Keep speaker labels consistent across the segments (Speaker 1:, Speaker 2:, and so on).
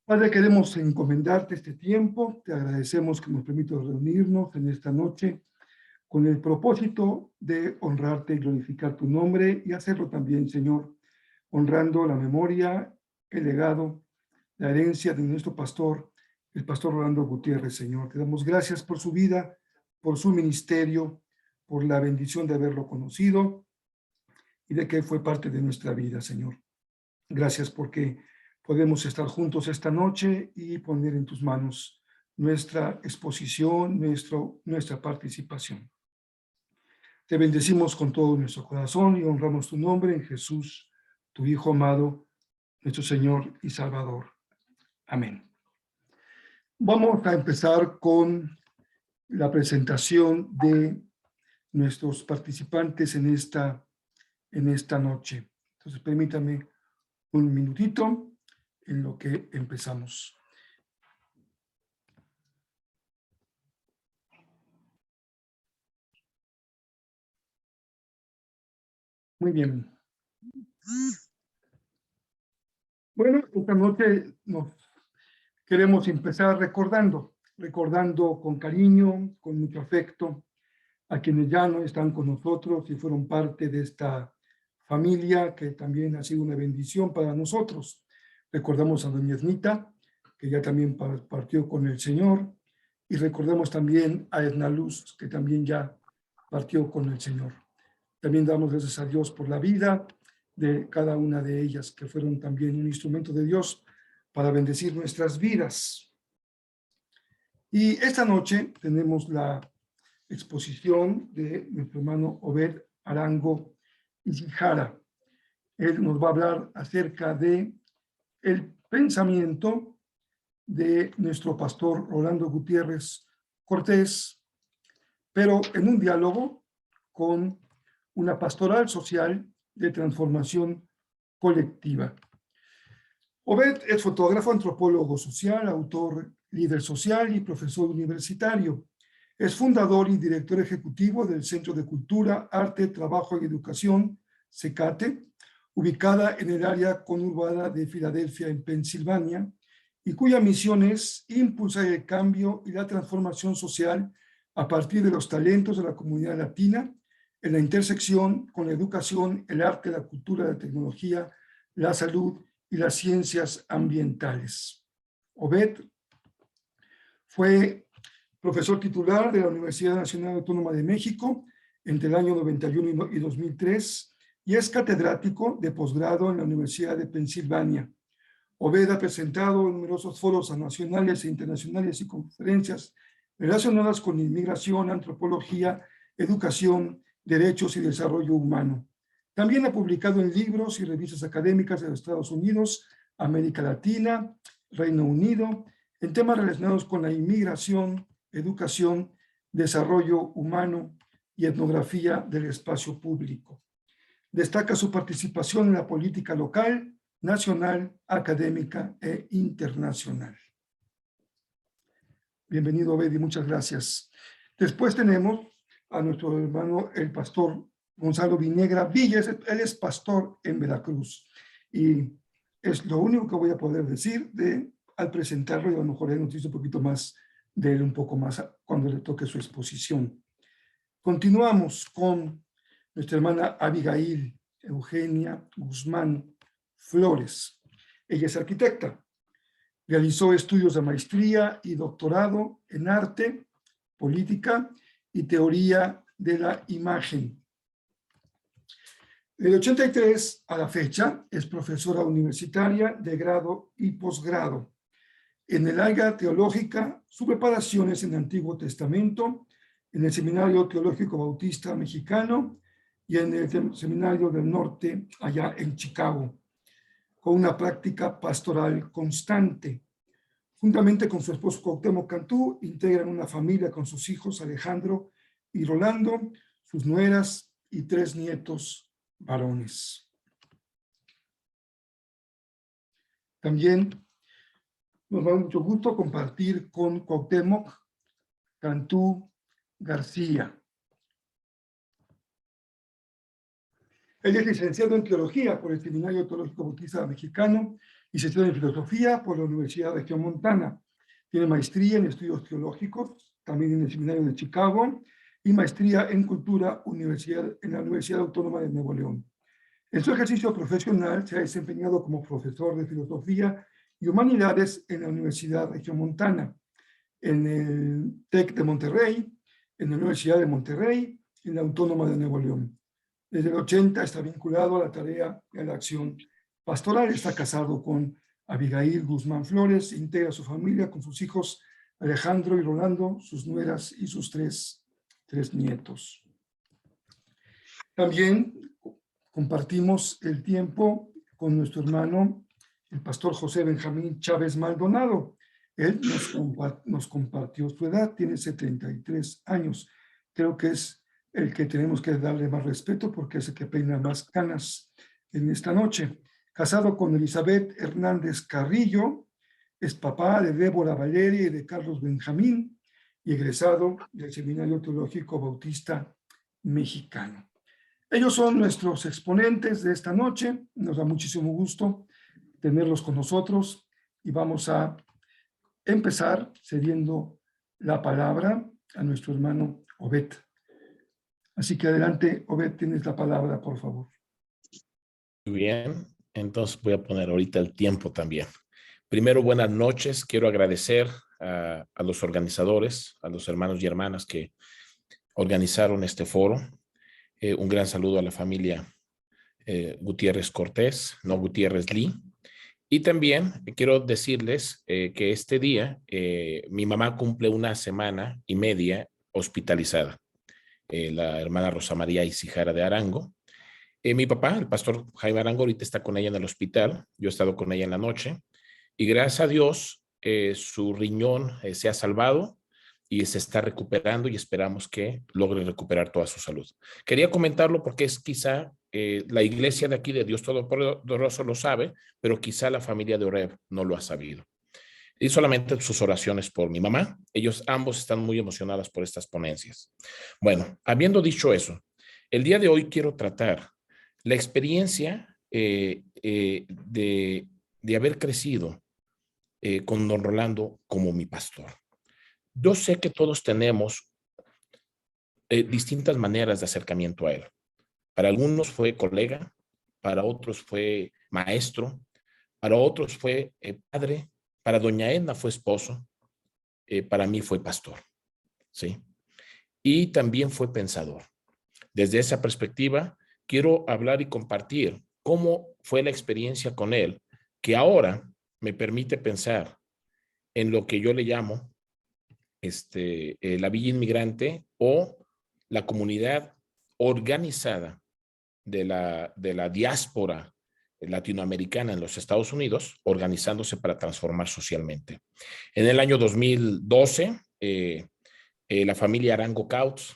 Speaker 1: Padre, queremos encomendarte este tiempo. Te agradecemos que nos permitas reunirnos en esta noche con el propósito de honrarte y glorificar tu nombre y hacerlo también, Señor, honrando la memoria, el legado, la herencia de nuestro pastor, el pastor Rolando Gutiérrez, Señor. Te damos gracias por su vida, por su ministerio, por la bendición de haberlo conocido y de que fue parte de nuestra vida, Señor. Gracias porque podemos estar juntos esta noche y poner en tus manos nuestra exposición, nuestra participación. Te bendecimos con todo nuestro corazón y honramos tu nombre en Jesús, tu Hijo amado, nuestro Señor y Salvador. Amén. Vamos a empezar con la presentación de nuestros participantes en esta noche. Entonces, permítame un minutito en lo que empezamos. Muy bien. Bueno, esta noche nos queremos empezar recordando con cariño, con mucho afecto, a quienes ya no están con nosotros y fueron parte de esta familia que también ha sido una bendición para nosotros. Recordamos a doña Esnita, que ya también partió con el Señor, y recordamos también a Edna Luz, que también ya partió con el Señor. También damos gracias a Dios por la vida de cada una de ellas, que fueron también un instrumento de Dios para bendecir nuestras vidas. Y esta noche tenemos la exposición de nuestro hermano Obed Arango Ishihara. Él nos va a hablar acerca de el pensamiento de nuestro pastor Rolando Gutiérrez Cortés, pero en un diálogo con una pastoral social de transformación colectiva. Obed es fotógrafo, antropólogo social, autor, líder social y profesor universitario. Es fundador y director ejecutivo del Centro de Cultura, Arte, Trabajo y Educación, CECATE, ubicada en el área conurbada de Filadelfia, en Pensilvania, y cuya misión es impulsar el cambio y la transformación social a partir de los talentos de la comunidad latina, en la intersección con la educación, el arte, la cultura, la tecnología, la salud y las ciencias ambientales. Obed fue profesor titular de la Universidad Nacional Autónoma de México entre el año 91 y 2003 y es catedrático de posgrado en la Universidad de Pensilvania. Obed ha presentado numerosos foros nacionales e internacionales y conferencias relacionadas con inmigración, antropología, educación, derechos y desarrollo humano. También ha publicado en libros y revistas académicas de los Estados Unidos, América Latina, Reino Unido, en temas relacionados con la inmigración, educación, desarrollo humano y etnografía del espacio público. Destaca su participación en la política local, nacional, académica e internacional. Bienvenido, Obed, y muchas gracias. Después tenemos a nuestro hermano, el pastor Gonzalo Vinegra Villa. Él es pastor en Veracruz. Y es lo único que voy a poder decir al presentarlo, y a lo mejor él nos dice un poquito más de él, un poco más cuando le toque su exposición. Continuamos con nuestra hermana Abigail Eugenia Guzmán Flores. Ella es arquitecta. Realizó estudios de maestría y doctorado en arte, política y teoría de la imagen. Del 83 a la fecha es profesora universitaria de grado y posgrado. En el área teológica, su preparación es en el Antiguo Testamento, en el Seminario Teológico Bautista Mexicano y en el Seminario del Norte, allá en Chicago, con una práctica pastoral constante. Juntamente con su esposo Cuauhtémoc Cantú, integran una familia con sus hijos Alejandro y Rolando, sus nueras y 3 nietos varones. También nos da mucho gusto compartir con Cuauhtémoc Cantú García. Él es licenciado en Teología por el Seminario Teológico Bautista Mexicano Licenciado en Filosofía por la Universidad Regiomontana. Tiene maestría en Estudios Teológicos, también en el Seminario de Chicago, y maestría en Cultura en la Universidad Autónoma de Nuevo León. En su ejercicio profesional se ha desempeñado como profesor de Filosofía y Humanidades en la Universidad Regiomontana, en el TEC de Monterrey, en la Universidad de Monterrey, en la Autónoma de Nuevo León. Desde el 80 está vinculado a la tarea de la acción pastoral. Está casado con Abigail Guzmán Flores, integra su familia con sus hijos Alejandro y Rolando, sus nueras y sus tres nietos. También compartimos el tiempo con nuestro hermano, el pastor José Benjamín Chávez Maldonado. Él nos compartió su edad, tiene 73 años. Creo que es el que tenemos que darle más respeto porque es el que peina más canas en esta noche. Casado con Elizabeth Hernández Carrillo, es papá de Débora Valeria y de Carlos Benjamín y egresado del Seminario Teológico Bautista Mexicano. Ellos son nuestros exponentes de esta noche. Nos da muchísimo gusto tenerlos con nosotros y vamos a empezar cediendo la palabra a nuestro hermano Obed. Así que adelante, Obed, tienes la palabra, por favor.
Speaker 2: Muy bien, entonces voy a poner ahorita el tiempo también. Primero, buenas noches. Quiero agradecer a los organizadores, a los hermanos y hermanas que organizaron este foro. Un gran saludo a la familia Gutiérrez Cortés, no Gutiérrez Lee. Y también quiero decirles que este día mi mamá cumple 1 semana y media hospitalizada. La hermana Rosa María Isijara de Arango. Mi papá, el pastor Jaime Arango, ahorita está con ella en el hospital. Yo he estado con ella en la noche. Y gracias a Dios, su riñón se ha salvado y se está recuperando y esperamos que logre recuperar toda su salud. Quería comentarlo porque es quizá la iglesia de aquí de Dios Todopoderoso lo sabe, pero quizá la familia de Oreb no lo ha sabido. Y solamente sus oraciones por mi mamá. Ellos ambos están muy emocionados por estas ponencias. Bueno, habiendo dicho eso, el día de hoy quiero tratar la experiencia de haber crecido con don Rolando como mi pastor. Yo sé que todos tenemos distintas maneras de acercamiento a él. Para algunos fue colega, para otros fue maestro, para otros fue padre, para doña Edna fue esposo, para mí fue pastor, ¿sí? Y también fue pensador. Desde esa perspectiva, quiero hablar y compartir cómo fue la experiencia con él, que ahora me permite pensar en lo que yo le llamo la Villa Inmigrante o la comunidad organizada de la diáspora latinoamericana en los Estados Unidos, organizándose para transformar socialmente. En el año 2012, la familia Arango Couts,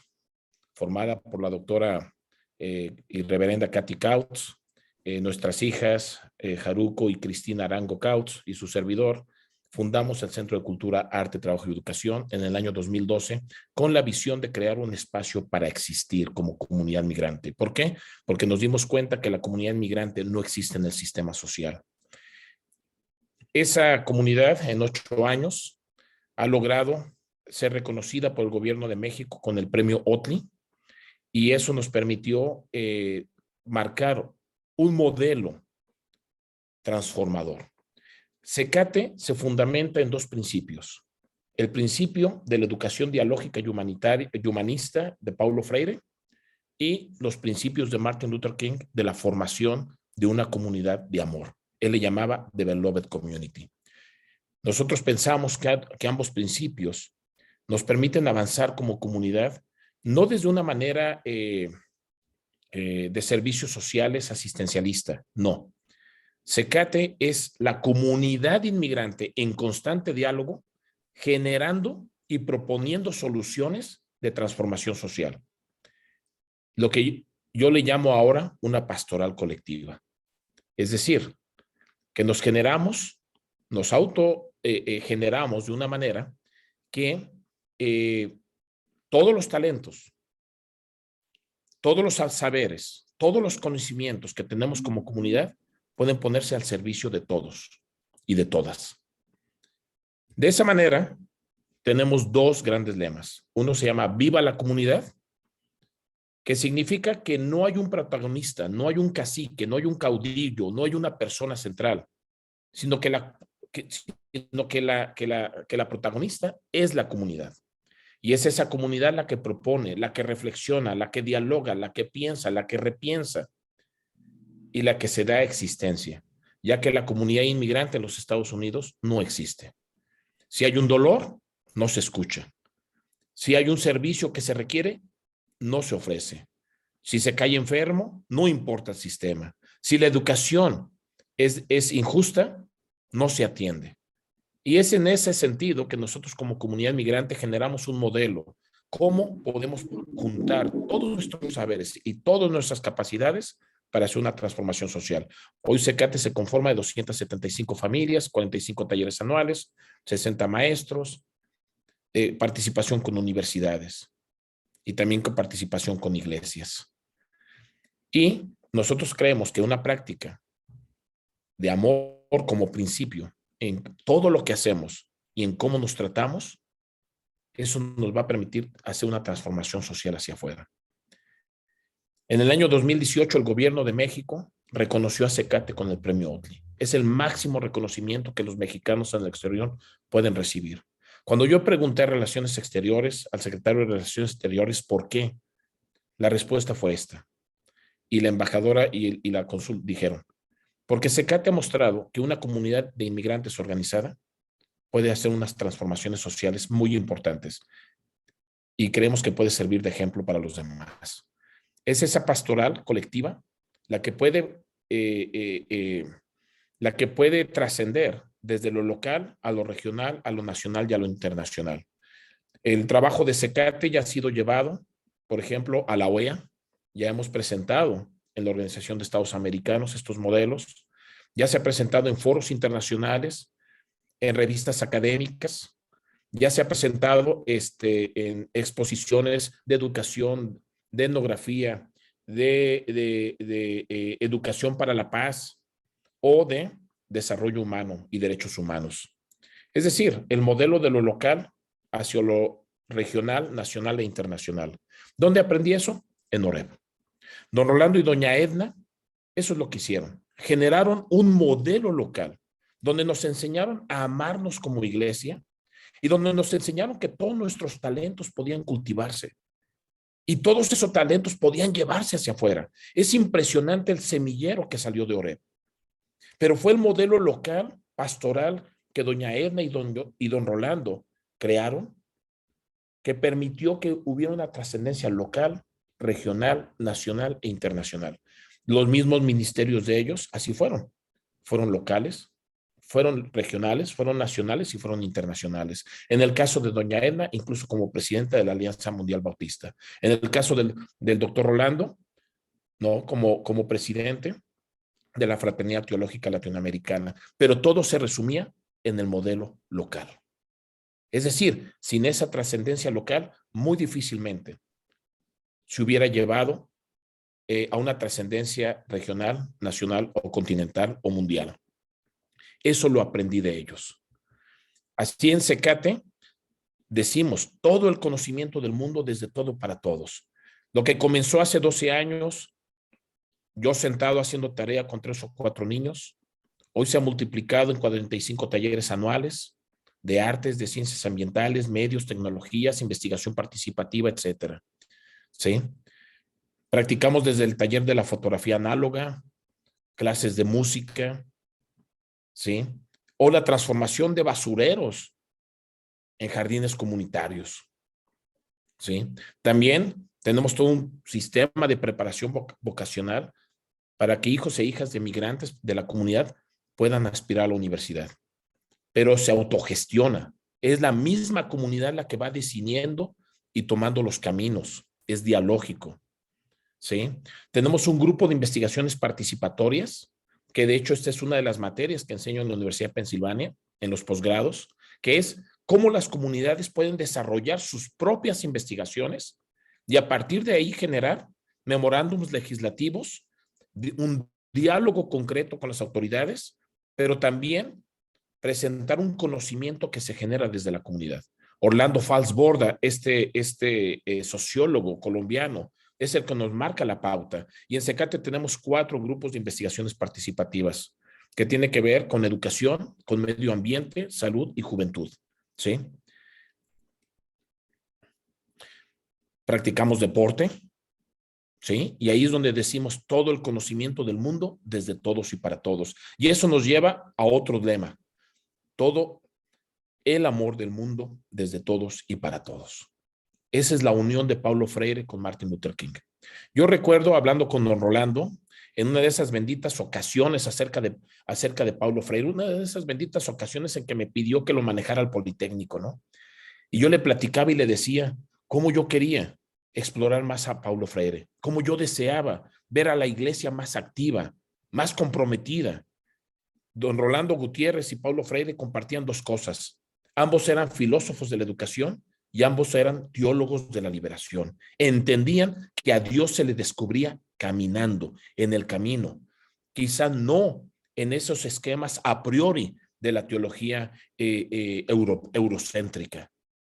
Speaker 2: formada por la doctora y reverenda Kathy Couts, nuestras hijas Haruko y Cristina Arango Couts y su servidor, fundamos el Centro de Cultura, Arte, Trabajo y Educación en el año 2012 con la visión de crear un espacio para existir como comunidad migrante. ¿Por qué? Porque nos dimos cuenta que la comunidad migrante no existe en el sistema social. Esa comunidad en 8 años ha logrado ser reconocida por el gobierno de México con el premio OTLI y eso nos permitió marcar un modelo transformador. CECATE se fundamenta en 2 principios. El principio de la educación dialógica y humanista de Paulo Freire y los principios de Martin Luther King de la formación de una comunidad de amor. Él le llamaba The Beloved Community. Nosotros pensamos que ambos principios nos permiten avanzar como comunidad, no desde una manera de servicios sociales asistencialista, no. CECATE es la comunidad inmigrante en constante diálogo, generando y proponiendo soluciones de transformación social. Lo que yo le llamo ahora una pastoral colectiva. Es decir, que nos autogeneramos de una manera que todos los talentos, todos los saberes, todos los conocimientos que tenemos como comunidad pueden ponerse al servicio de todos. y de todas. De esa manera, tenemos dos grandes lemas. Uno se llama Viva la comunidad, que significa que no hay un protagonista, no hay un cacique, no hay un caudillo, no hay una persona central, sino que la protagonista es la comunidad. Y es esa comunidad la que propone, la que reflexiona, la que dialoga, la que piensa, la que repiensa y la que se da existencia, ya que la comunidad inmigrante en los Estados Unidos no existe. Si hay un dolor, no se escucha. Si hay un servicio que se requiere, no se ofrece. Si se cae enfermo, no importa el sistema. Si la educación es injusta, no se atiende. Y es en ese sentido que nosotros como comunidad migrante generamos un modelo. ¿Cómo podemos juntar todos nuestros saberes y todas nuestras capacidades para hacer una transformación social? Hoy CECATE se conforma de 275 familias, 45 talleres anuales, 60 maestros, participación con universidades y también con participación con iglesias. Y nosotros creemos que una práctica de amor como principio en todo lo que hacemos y en cómo nos tratamos, eso nos va a permitir hacer una transformación social hacia afuera. En el año 2018, el gobierno de México reconoció a CECATE con el premio Otley. Es el máximo reconocimiento que los mexicanos en el exterior pueden recibir. Cuando yo pregunté a Relaciones Exteriores, al secretario de Relaciones Exteriores, ¿por qué? La respuesta fue esta. Y la embajadora y la cónsul dijeron, porque CECATE ha mostrado que una comunidad de inmigrantes organizada puede hacer unas transformaciones sociales muy importantes y creemos que puede servir de ejemplo para los demás. Es esa pastoral colectiva la que puede trascender desde lo local a lo regional, a lo nacional y a lo internacional. El trabajo de CECATE ya ha sido llevado, por ejemplo, a la OEA. Ya hemos presentado en la Organización de Estados Americanos estos modelos. Ya se ha presentado en foros internacionales, en revistas académicas. Ya se ha presentado en exposiciones de educación, de etnografía, de educación para la paz o de desarrollo humano y derechos humanos. Es decir, el modelo de lo local hacia lo regional, nacional e internacional. ¿Dónde aprendí eso? En OREB. Don Rolando y doña Edna, eso es lo que hicieron. Generaron un modelo local donde nos enseñaron a amarnos como iglesia y donde nos enseñaron que todos nuestros talentos podían cultivarse y todos esos talentos podían llevarse hacia afuera. Es impresionante el semillero que salió de OREB. Pero fue el modelo local, pastoral, que doña Edna y don Rolando crearon, que permitió que hubiera una trascendencia local, regional, nacional e internacional. Los mismos ministerios de ellos así fueron. Fueron locales, fueron regionales, fueron nacionales y fueron internacionales. En el caso de doña Edna, incluso como presidenta de la Alianza Mundial Bautista. En el caso del doctor Rolando, ¿no? Como presidente de la Fraternidad Teológica Latinoamericana. Pero todo se resumía en el modelo local. Es decir, sin esa trascendencia local, muy difícilmente se hubiera llevado a una trascendencia regional, nacional o continental o mundial. Eso lo aprendí de ellos. Así en CECATE decimos todo el conocimiento del mundo desde todo para todos. Lo que comenzó hace 12 años, yo sentado haciendo tarea con 3 o 4 niños, hoy se ha multiplicado en 45 talleres anuales de artes, de ciencias ambientales, medios, tecnologías, investigación participativa, etcétera. ¿Sí? Practicamos desde el taller de la fotografía análoga, clases de música, ¿sí? O la transformación de basureros en jardines comunitarios, ¿sí? También tenemos todo un sistema de preparación vocacional para que hijos e hijas de migrantes de la comunidad puedan aspirar a la universidad. Pero se autogestiona. Es la misma comunidad la que va decidiendo y tomando los caminos. Es dialógico, ¿sí? Tenemos un grupo de investigaciones participatorias, que de hecho esta es una de las materias que enseño en la Universidad de Pensilvania, en los posgrados, que es cómo las comunidades pueden desarrollar sus propias investigaciones y a partir de ahí generar memorándums legislativos, un diálogo concreto con las autoridades, pero también presentar un conocimiento que se genera desde la comunidad. Orlando Falsborda, sociólogo colombiano, es el que nos marca la pauta. Y en Secate tenemos 4 grupos de investigaciones participativas que tiene que ver con educación, con medio ambiente, salud y juventud. ¿Sí? Practicamos deporte, ¿sí? Y ahí es donde decimos todo el conocimiento del mundo desde todos y para todos. Y eso nos lleva a otro lema. Todo el amor del mundo desde todos y para todos. Esa es la unión de Paulo Freire con Martin Luther King. Yo recuerdo hablando con don Rolando en una de esas benditas ocasiones acerca de Paulo Freire, una de esas benditas ocasiones en que me pidió que lo manejara al Politécnico, ¿no? Y yo le platicaba y le decía cómo yo quería explorar más a Paulo Freire, cómo yo deseaba ver a la iglesia más activa, más comprometida. Don Rolando Gutiérrez y Paulo Freire compartían 2 cosas. Ambos eran filósofos de la educación y ambos eran teólogos de la liberación. Entendían que a Dios se le descubría caminando, en el camino. Quizá no en esos esquemas a priori de la teología eurocéntrica.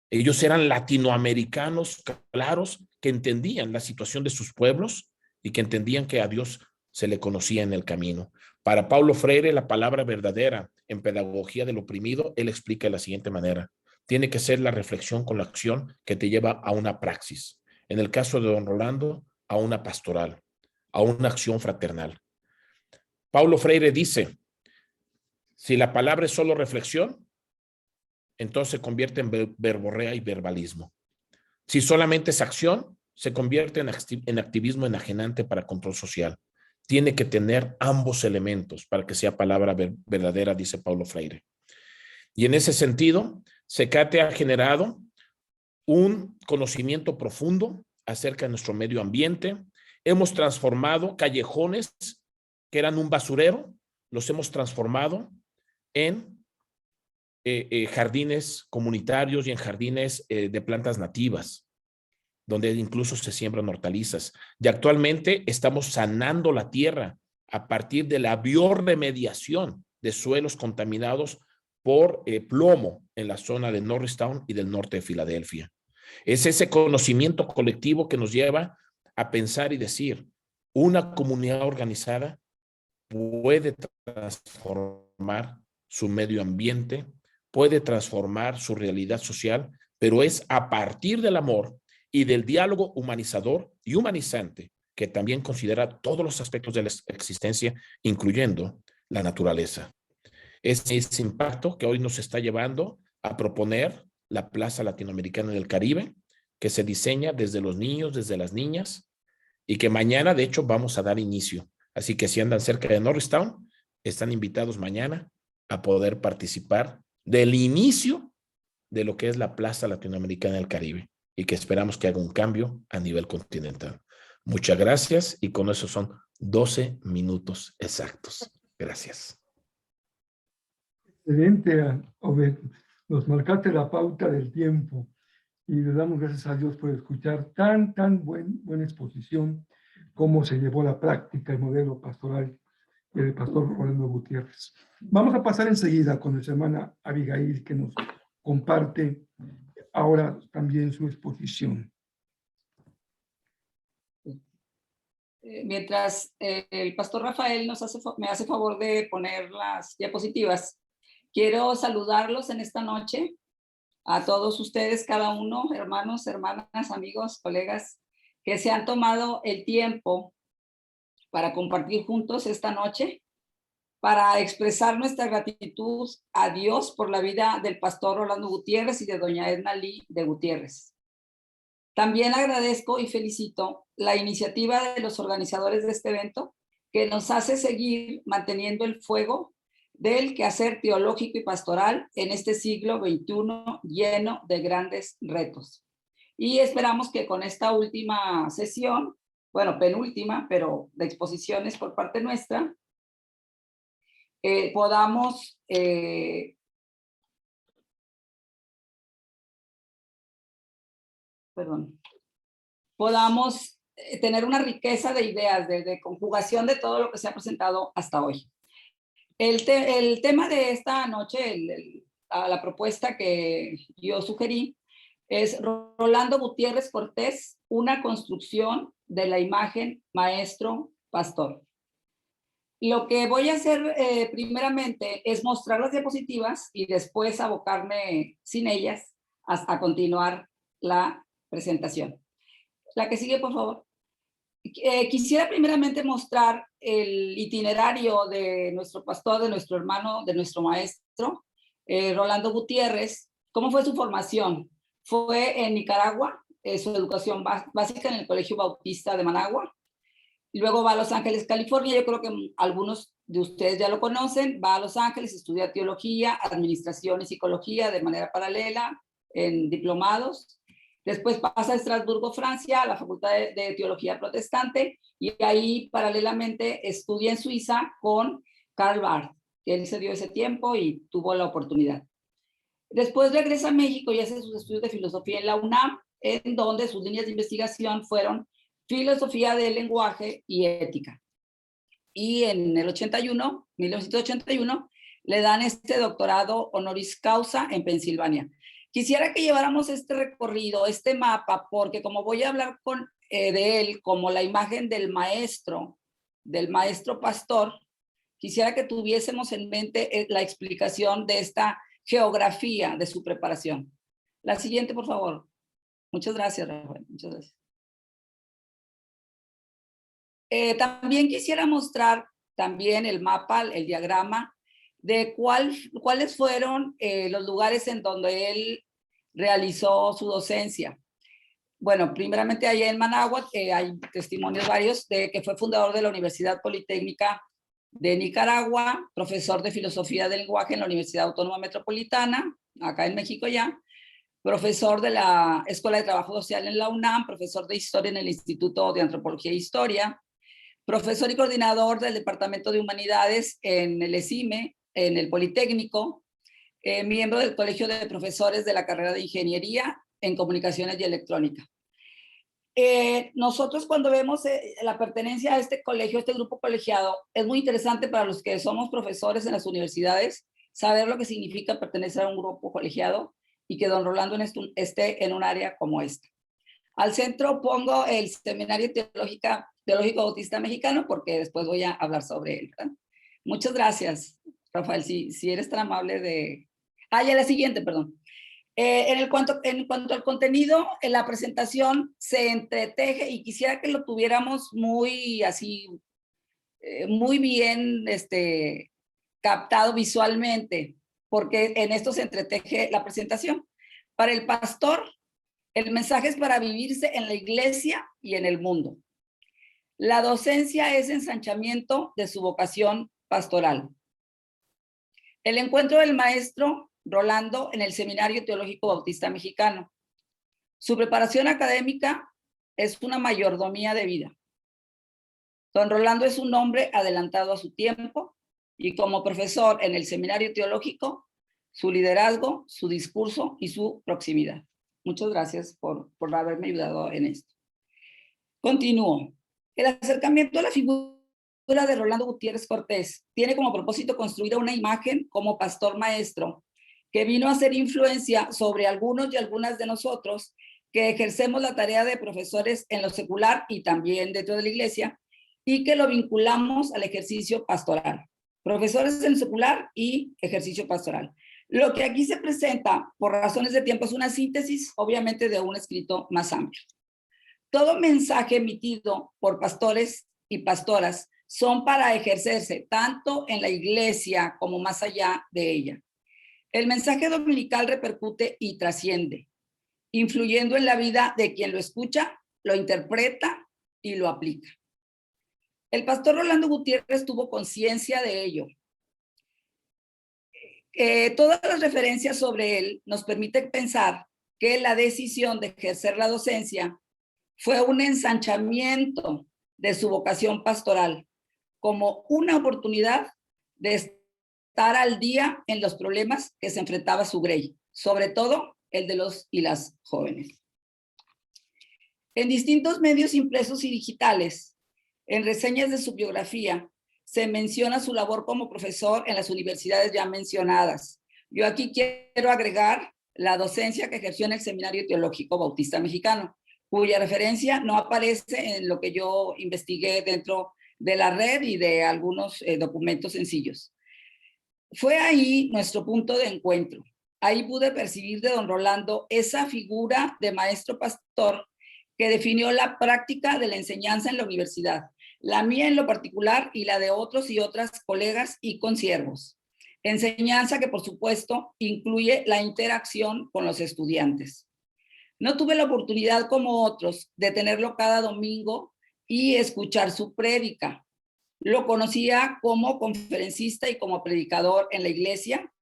Speaker 2: Ellos eran latinoamericanos claros que entendían la situación de sus pueblos y que entendían que a Dios se le conocía en el camino. Para Paulo Freire, la palabra verdadera en pedagogía del oprimido, él explica de la siguiente manera. Tiene que ser la reflexión con la acción que te lleva a una praxis. En el caso de don Rolando, a una pastoral, a una acción fraternal. Paulo Freire dice, si la palabra es solo reflexión, entonces se convierte en verborrea y verbalismo. Si solamente es acción, se convierte en activismo enajenante para control social. Tiene que tener ambos elementos para que sea palabra verdadera, dice Paulo Freire. Y en ese sentido, Secate ha generado un conocimiento profundo acerca de nuestro medio ambiente. Hemos transformado callejones que eran un basurero, los hemos transformado en jardines comunitarios y en jardines de plantas nativas, donde incluso se siembran hortalizas. Y actualmente estamos sanando la tierra a partir de la biorremediación de suelos contaminados por plomo en la zona de Norristown y del norte de Filadelfia. Es ese conocimiento colectivo que nos lleva a pensar y decir, una comunidad organizada puede transformar su medio ambiente, puede transformar su realidad social, pero es a partir del amor y del diálogo humanizador y humanizante que también considera todos los aspectos de la existencia, incluyendo la naturaleza. Es ese impacto que hoy nos está llevando a proponer la Plaza Latinoamericana del Caribe, que se diseña desde los niños, desde las niñas, y que mañana, de hecho, vamos a dar inicio. Así que si andan cerca de Norristown, están invitados mañana a poder participar del inicio de lo que es la Plaza Latinoamericana del Caribe y que esperamos que haga un cambio a nivel continental. Muchas gracias y con eso son 12 minutos exactos. Gracias.
Speaker 1: Excelente, Obed. Nos marcaste la pauta del tiempo y le damos gracias a Dios por escuchar tan buena exposición, cómo se llevó a la práctica el modelo pastoral del pastor Rolando Gutiérrez. Vamos a pasar enseguida con nuestra hermana Abigail, que nos comparte ahora también su exposición.
Speaker 3: Mientras el pastor Rafael me hace favor de poner las diapositivas, quiero saludarlos en esta noche a todos ustedes, cada uno, hermanos, hermanas, amigos, colegas, que se han tomado el tiempo para compartir juntos esta noche, para expresar nuestra gratitud a Dios por la vida del pastor Rolando Gutiérrez y de doña Edna Lee de Gutiérrez. También agradezco y felicito la iniciativa de los organizadores de este evento, que nos hace seguir manteniendo el fuego del quehacer teológico y pastoral en este siglo XXI lleno de grandes retos. Y esperamos que con esta última sesión, bueno, penúltima, pero de exposiciones por parte nuestra, podamos tener una riqueza de ideas, de conjugación de todo lo que se ha presentado hasta hoy. El tema de esta noche, la propuesta que yo sugerí, es Rolando Gutiérrez Cortés, una construcción de la imagen maestro-pastor. Lo que voy a hacer primeramente es mostrar las diapositivas y después abocarme sin ellas hasta continuar la presentación. La que sigue, por favor. Quisiera primeramente mostrar el itinerario de nuestro pastor, de nuestro hermano, de nuestro maestro, Rolando Gutiérrez. ¿Cómo fue su formación? Fue en Nicaragua, su educación básica en el Colegio Bautista de Managua. Luego va a Los Ángeles, California. Yo creo que algunos de ustedes ya lo conocen. Va a Los Ángeles, estudia teología, administración y psicología de manera paralela en diplomados. Después pasa a Estrasburgo, Francia, a la Facultad de Teología Protestante, y ahí paralelamente estudia en Suiza con Karl Barth, que él se dio ese tiempo y tuvo la oportunidad. Después regresa a México y hace sus estudios de filosofía en la UNAM, en donde sus líneas de investigación fueron filosofía del lenguaje y ética. Y en el 1981, le dan este doctorado honoris causa en Pensilvania. Quisiera que lleváramos este recorrido, este mapa, porque como voy a hablar de él como la imagen del maestro pastor, quisiera que tuviésemos en mente la explicación de esta geografía de su preparación. La siguiente, por favor. Muchas gracias, Rafael. Muchas gracias. También quisiera mostrar también el mapa, el diagrama, de cuáles fueron los lugares en donde él realizó su docencia. Bueno, primeramente allá en Managua, hay testimonios varios de que fue fundador de la Universidad Politécnica de Nicaragua, profesor de filosofía del lenguaje en la Universidad Autónoma Metropolitana, acá en México ya, profesor de la Escuela de Trabajo Social en la UNAM, profesor de historia en el Instituto de Antropología e Historia, profesor y coordinador del Departamento de Humanidades en el ESIME, en el Politécnico, miembro del Colegio de Profesores de la carrera de Ingeniería en Comunicaciones y Electrónica. Nosotros cuando vemos la pertenencia a este colegio, a este grupo colegiado, es muy interesante para los que somos profesores en las universidades saber lo que significa pertenecer a un grupo colegiado y que don Rolando esté en un área como esta. Al centro pongo el Seminario Teológico Bautista Mexicano porque después voy a hablar sobre él, ¿verdad? Muchas gracias, Rafael, si eres tan amable de... ya la siguiente, perdón. En cuanto al contenido, en la presentación se entreteje y quisiera que lo tuviéramos muy así, muy bien captado visualmente, porque en esto se entreteje la presentación. Para el pastor, el mensaje es para vivirse en la iglesia y en el mundo. La docencia es ensanchamiento de su vocación pastoral. El encuentro del maestro Rolando en el Seminario Teológico Bautista Mexicano. Su preparación académica es una mayordomía de vida. Don Rolando es un hombre adelantado a su tiempo y como profesor en el Seminario Teológico, su liderazgo, su discurso y su proximidad. Muchas gracias por haberme ayudado en esto. Continúo. El acercamiento a la figura de Rolando Gutiérrez Cortés tiene como propósito construir una imagen como pastor maestro que vino a hacer influencia sobre algunos y algunas de nosotros que ejercemos la tarea de profesores en lo secular y también dentro de la iglesia y que lo vinculamos al ejercicio pastoral. Profesores en secular y ejercicio pastoral. Lo que aquí se presenta, por razones de tiempo, es una síntesis, obviamente, de un escrito más amplio. Todo mensaje emitido por pastores y pastoras son para ejercerse tanto en la iglesia como más allá de ella. El mensaje dominical repercute y trasciende, influyendo en la vida de quien lo escucha, lo interpreta y lo aplica. El pastor Rolando Gutiérrez tuvo conciencia de ello. Todas las referencias sobre él nos permiten pensar que la decisión de ejercer la docencia fue un ensanchamiento de su vocación pastoral, como una oportunidad de estar al día en los problemas que se enfrentaba su grey, sobre todo el de los y las jóvenes. En distintos medios impresos y digitales, en reseñas de su biografía, se menciona su labor como profesor en las universidades ya mencionadas. Yo aquí quiero agregar la docencia que ejerció en el Seminario Teológico Bautista Mexicano, cuya referencia no aparece en lo que yo investigué dentro de la red y de algunos documentos sencillos. Fue ahí nuestro punto de encuentro. Ahí pude percibir de don Rolando esa figura de maestro pastor que definió la práctica de la enseñanza en la universidad, la mía en lo particular y la de otros y otras colegas y consiervos. Enseñanza que, por supuesto, incluye la interacción con los estudiantes. No tuve la oportunidad, como otros, de tenerlo cada domingo y escuchar su prédica. Lo conocía como conferencista y como predicador en la iglesia,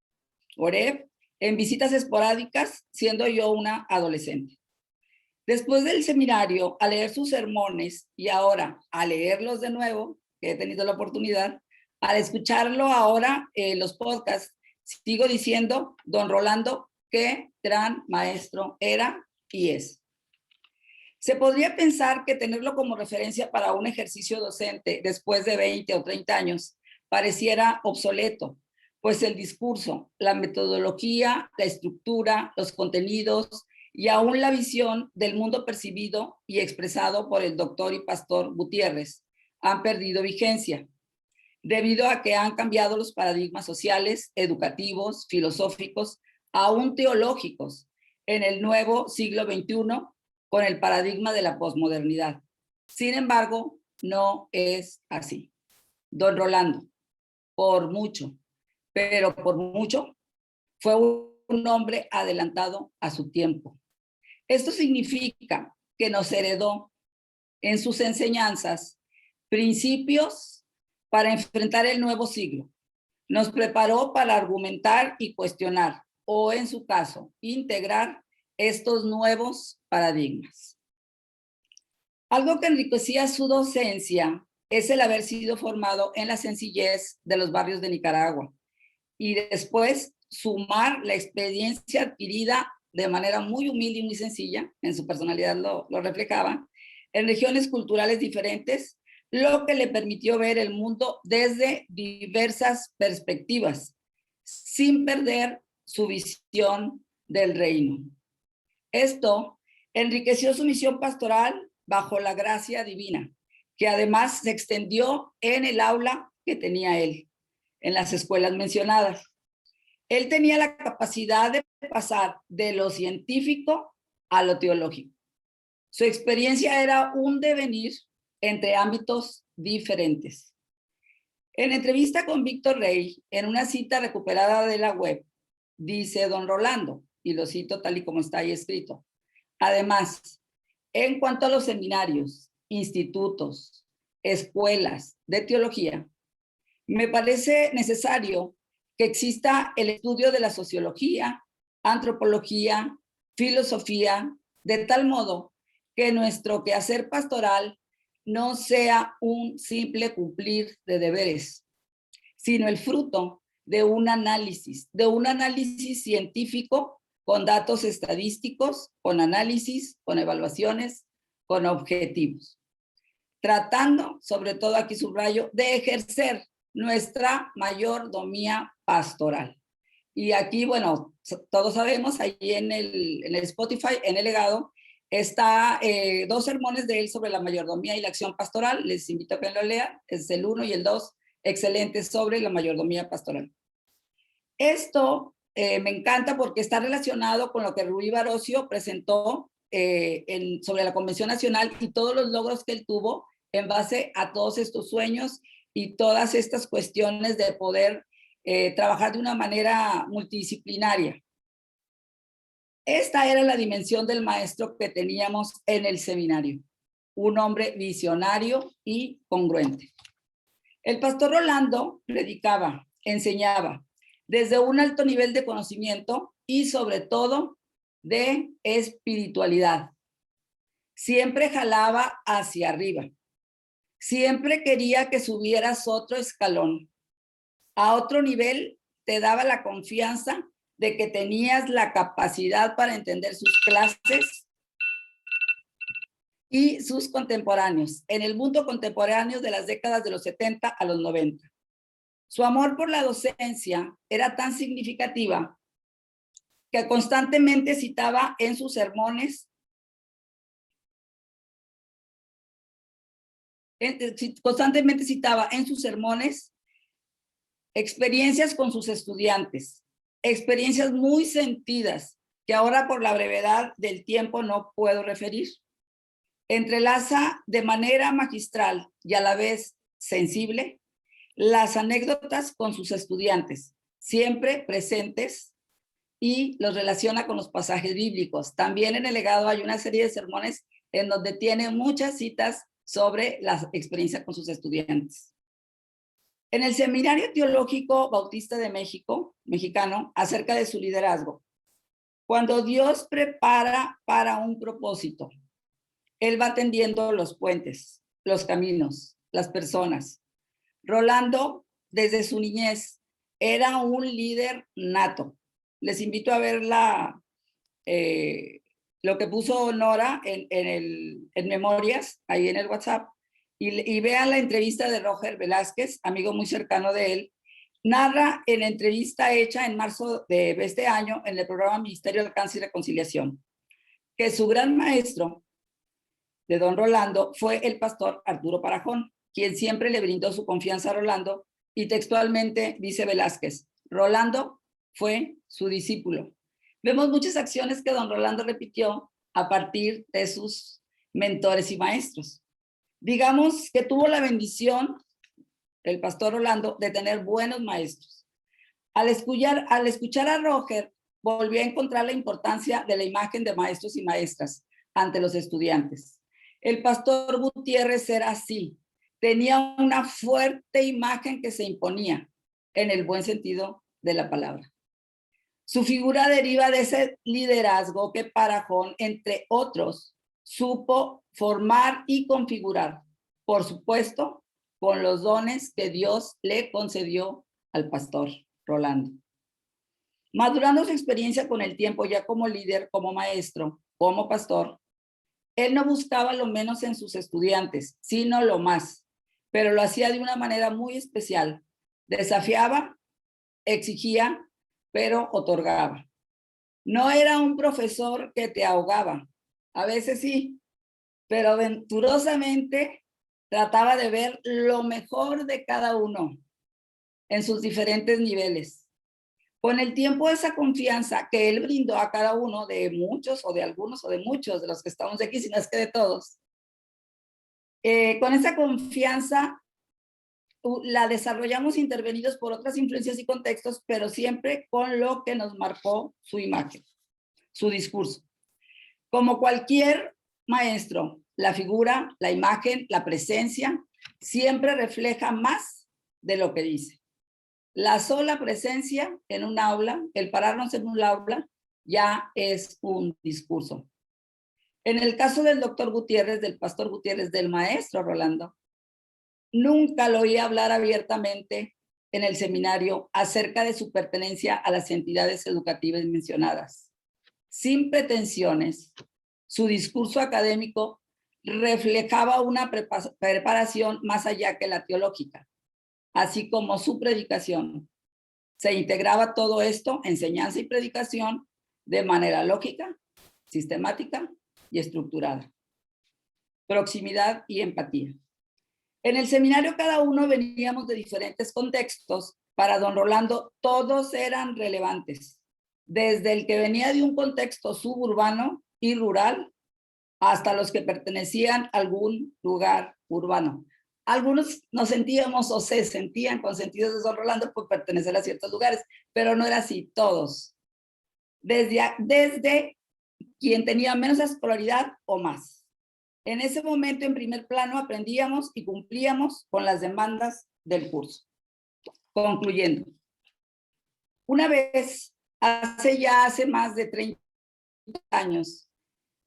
Speaker 3: Oreb, en visitas esporádicas, siendo yo una adolescente. Después del seminario, a leer sus sermones y ahora a leerlos de nuevo, que he tenido la oportunidad, al escucharlo ahora en los podcasts, sigo diciendo, don Rolando, qué gran maestro era y es. Se podría pensar que tenerlo como referencia para un ejercicio docente después de 20 o 30 años pareciera obsoleto, pues el discurso, la metodología, la estructura, los contenidos y aún la visión del mundo percibido y expresado por el doctor y pastor Gutiérrez han perdido vigencia, debido a que han cambiado los paradigmas sociales, educativos, filosóficos, aún teológicos, en el nuevo siglo XXI, con el paradigma de la posmodernidad. Sin embargo, no es así. Don Rolando, por mucho, pero por mucho, fue un hombre adelantado a su tiempo. Esto significa que nos heredó en sus enseñanzas principios para enfrentar el nuevo siglo. Nos preparó para argumentar y cuestionar, o en su caso, integrar estos nuevos paradigmas. Algo que enriquecía su docencia es el haber sido formado en la sencillez de los barrios de Nicaragua y después sumar la experiencia adquirida de manera muy humilde y muy sencilla, en su personalidad lo reflejaba, en regiones culturales diferentes, lo que le permitió ver el mundo desde diversas perspectivas, sin perder su visión del reino. Esto enriqueció su misión pastoral bajo la gracia divina, que además se extendió en el aula que tenía él, en las escuelas mencionadas. Él tenía la capacidad de pasar de lo científico a lo teológico. Su experiencia era un devenir entre ámbitos diferentes. En entrevista con Víctor Rey, en una cita recuperada de la web, dice don Rolando, y lo cito tal y como está ahí escrito. Además, en cuanto a los seminarios, institutos, escuelas de teología, me parece necesario que exista el estudio de la sociología, antropología, filosofía, de tal modo que nuestro quehacer pastoral no sea un simple cumplir de deberes, sino el fruto de un análisis científico con datos estadísticos, con análisis, con evaluaciones, con objetivos. Tratando, sobre todo aquí subrayo, de ejercer nuestra mayordomía pastoral. Y aquí, bueno, todos sabemos, ahí en el Spotify, en el legado, está 2 sermones de él sobre la mayordomía y la acción pastoral. Les invito a que lo lean. Es el 1 y el 2, excelentes, sobre la mayordomía pastoral. Esto me encanta porque está relacionado con lo que Rubí Barocio presentó sobre la Convención Nacional y todos los logros que él tuvo en base a todos estos sueños y todas estas cuestiones de poder trabajar de una manera multidisciplinaria. Esta era la dimensión del maestro que teníamos en el seminario, un hombre visionario y congruente. El pastor Rolando predicaba, enseñaba, desde un alto nivel de conocimiento y sobre todo de espiritualidad. Siempre jalaba hacia arriba. Siempre quería que subieras otro escalón. A otro nivel te daba la confianza de que tenías la capacidad para entender sus clases y sus contemporáneos, en el mundo contemporáneo de las décadas de los 70 a los 90. Su amor por la docencia era tan significativa que constantemente citaba en sus sermones experiencias con sus estudiantes, experiencias muy sentidas que ahora por la brevedad del tiempo no puedo referir. Entrelaza de manera magistral y a la vez sensible las anécdotas con sus estudiantes, siempre presentes, y los relaciona con los pasajes bíblicos. También en el legado hay una serie de sermones en donde tiene muchas citas sobre la experiencia con sus estudiantes. En el Seminario Teológico Bautista de México, mexicano, acerca de su liderazgo. Cuando Dios prepara para un propósito, Él va tendiendo los puentes, los caminos, las personas. Rolando, desde su niñez, era un líder nato. Les invito a ver lo que puso Nora en Memorias, ahí en el WhatsApp, y vean la entrevista de Roger Velázquez, amigo muy cercano de él. Narra en la entrevista hecha en marzo de este año en el programa Ministerio de Alcance y Reconciliación, que su gran maestro de don Rolando fue el pastor Arturo Parajón, quien siempre le brindó su confianza a Rolando, y textualmente dice Velázquez, Rolando fue su discípulo. Vemos muchas acciones que don Rolando repitió a partir de sus mentores y maestros. Digamos que tuvo la bendición, el pastor Rolando, de tener buenos maestros. Al escuchar a Roger, volvió a encontrar la importancia de la imagen de maestros y maestras ante los estudiantes. El pastor Gutiérrez era así, tenía una fuerte imagen que se imponía en el buen sentido de la palabra. Su figura deriva de ese liderazgo que Parajón, entre otros, supo formar y configurar, por supuesto, con los dones que Dios le concedió al pastor Rolando. Madurando su experiencia con el tiempo ya como líder, como maestro, como pastor, él no buscaba lo menos en sus estudiantes, sino lo más, pero lo hacía de una manera muy especial. Desafiaba, exigía, pero otorgaba. No era un profesor que te ahogaba, a veces sí, pero aventurosamente trataba de ver lo mejor de cada uno en sus diferentes niveles. Con el tiempo, esa confianza que él brindó a cada uno de muchos o de algunos o de muchos de los que estamos aquí, si no es que de todos, con esa confianza la desarrollamos intervenidos por otras influencias y contextos, pero siempre con lo que nos marcó su imagen, su discurso. Como cualquier maestro, la figura, la imagen, la presencia, siempre refleja más de lo que dice. La sola presencia en un aula, el pararnos en un aula, ya es un discurso. En el caso del doctor Gutiérrez, del pastor Gutiérrez, del maestro Rolando, nunca lo oí hablar abiertamente en el seminario acerca de su pertenencia a las entidades educativas mencionadas. Sin pretensiones, su discurso académico reflejaba una preparación más allá que la teológica, así como su predicación. Se integraba todo esto, enseñanza y predicación, de manera lógica, sistemática y estructurada. Proximidad y empatía. En el seminario cada uno veníamos de diferentes contextos. Para don Rolando todos eran relevantes, desde el que venía de un contexto suburbano y rural hasta los que pertenecían a algún lugar urbano. Algunos nos sentíamos o se sentían consentidos de don Rolando por pertenecer a ciertos lugares, pero no era así, todos. Desde quien tenía menos escolaridad o más. En ese momento, en primer plano, aprendíamos y cumplíamos con las demandas del curso. Concluyendo, una vez, hace más de 30 años,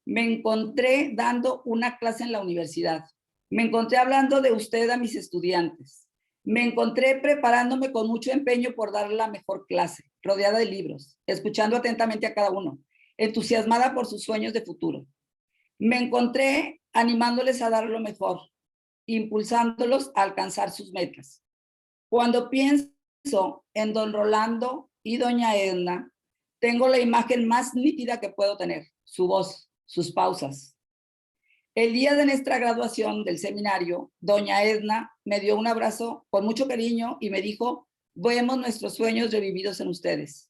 Speaker 3: me encontré dando una clase en la universidad. Me encontré hablando de usted a mis estudiantes. Me encontré preparándome con mucho empeño por dar la mejor clase, rodeada de libros, escuchando atentamente a cada uno, entusiasmada por sus sueños de futuro. Me encontré animándoles a dar lo mejor, impulsándolos a alcanzar sus metas. Cuando pienso en don Rolando y doña Edna, tengo la imagen más nítida que puedo tener, su voz, sus pausas. El día de nuestra graduación del seminario, doña Edna me dio un abrazo con mucho cariño y me dijo: vemos nuestros sueños revividos en ustedes.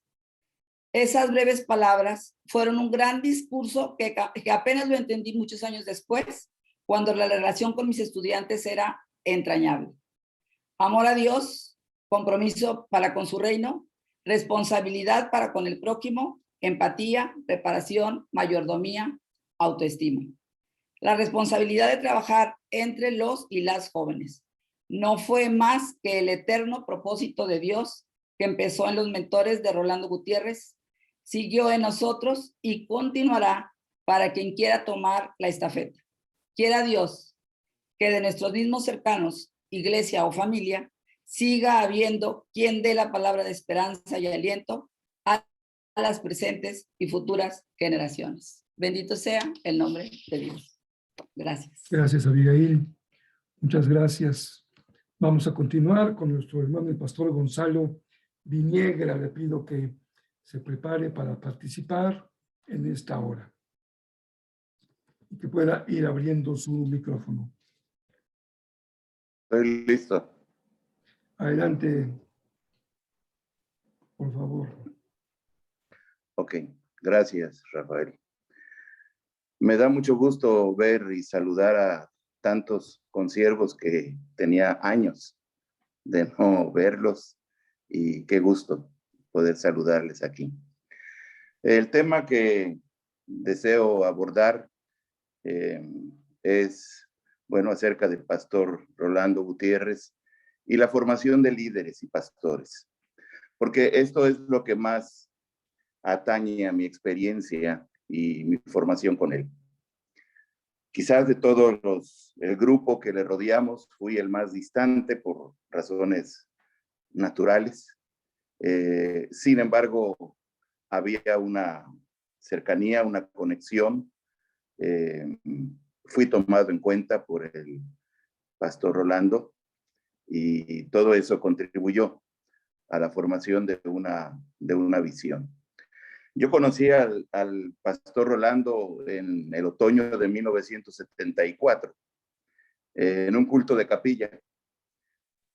Speaker 3: Esas breves palabras fueron un gran discurso que apenas lo entendí muchos años después, cuando la relación con mis estudiantes era entrañable. Amor a Dios, compromiso para con su reino, responsabilidad para con el prójimo, empatía, preparación, mayordomía, autoestima. La responsabilidad de trabajar entre los y las jóvenes no fue más que el eterno propósito de Dios que empezó en los mentores de Rolando Gutiérrez, siguió en nosotros y continuará para quien quiera tomar la estafeta. Quiera Dios que de nuestros mismos cercanos, iglesia o familia, siga habiendo quien dé la palabra de esperanza y aliento a las presentes y futuras generaciones. Bendito sea el nombre de Dios. Gracias.
Speaker 1: Gracias, Abigail. Muchas gracias. Vamos a continuar con nuestro hermano el pastor Gonzalo Viniegra. Le pido que se prepare para participar en esta hora y que pueda ir abriendo su micrófono.
Speaker 4: Estoy listo.
Speaker 1: Adelante, por favor.
Speaker 4: Ok, gracias, Rafael. Me da mucho gusto ver y saludar a tantos consiervos que tenía años de no verlos, y qué gusto poder saludarles aquí. El tema que deseo abordar es, bueno, acerca del pastor Rolando Gutiérrez y la formación de líderes y pastores, porque esto es lo que más atañe a mi experiencia y mi formación con él. Quizás de todos el grupo que le rodeamos, fui el más distante por razones naturales. Sin embargo, había una cercanía, una conexión. Fui tomado en cuenta por el pastor Rolando y todo eso contribuyó a la formación de una visión. Yo conocí al pastor Rolando en el otoño de 1974, en un culto de capilla,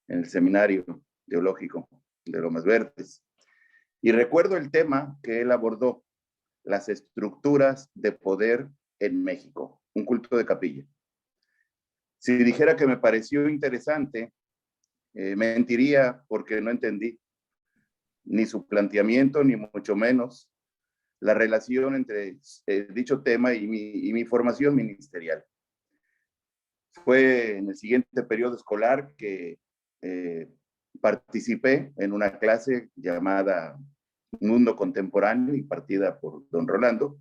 Speaker 4: en el seminario teológico de Lomas Verdes. Y recuerdo el tema que él abordó: las estructuras de poder en México, un culto de capilla. Si dijera que me pareció interesante, mentiría, porque no entendí ni su planteamiento, ni mucho menos la relación entre dicho tema y mi formación ministerial. Fue en el siguiente periodo escolar que participé en una clase llamada Mundo Contemporáneo, impartida por don Rolando,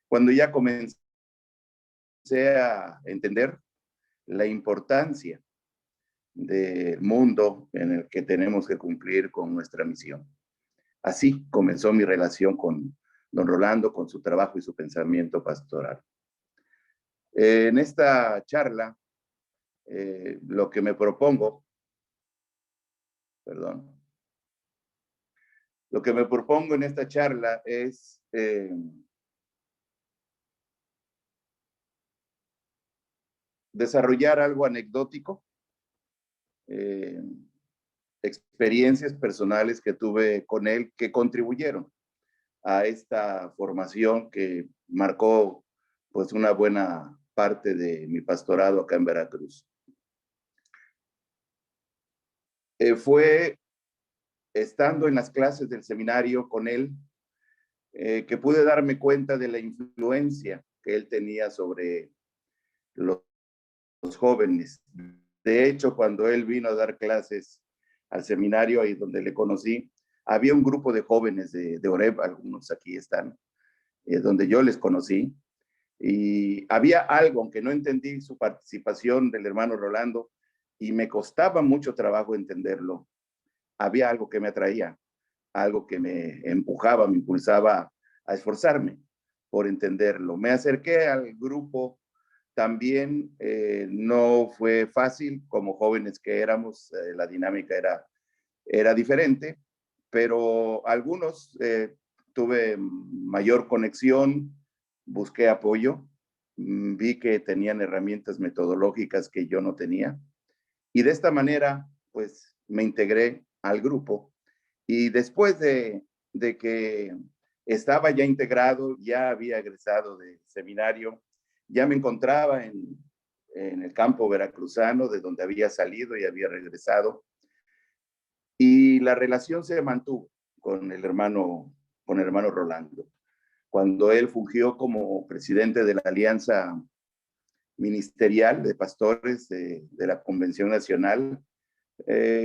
Speaker 4: cuando ya comencé a entender la importancia del mundo en el que tenemos que cumplir con nuestra misión. Así comenzó mi relación con don Rolando, con su trabajo y su pensamiento pastoral. En esta charla, lo que me propongo, lo que me propongo en esta charla es desarrollar algo anecdótico, experiencias personales que tuve con él que contribuyeron a esta formación que marcó pues una buena parte de mi pastorado acá en Veracruz. Fue estando en las clases del seminario con él que pude darme cuenta de la influencia que él tenía sobre los jóvenes. De hecho, cuando él vino a dar clases al seminario, ahí donde le conocí, había un grupo de jóvenes de Oreb, algunos aquí están, donde yo les conocí, y había algo, aunque no entendí su participación del hermano Rolando, y me costaba mucho trabajo entenderlo, había algo que me atraía, algo que me empujaba, me impulsaba a esforzarme por entenderlo. Me acerqué al grupo también no fue fácil, como jóvenes que éramos, la dinámica era diferente, pero algunos tuve mayor conexión, busqué apoyo, vi que tenían herramientas metodológicas que yo no tenía, y de esta manera, pues, me integré al grupo, y después de que estaba ya integrado, ya había egresado del seminario, ya me encontraba en el campo veracruzano, de donde había salido y había regresado, y la relación se mantuvo con el hermano Rolando. Cuando él fungió como presidente de la Alianza Ministerial de Pastores de la Convención Nacional,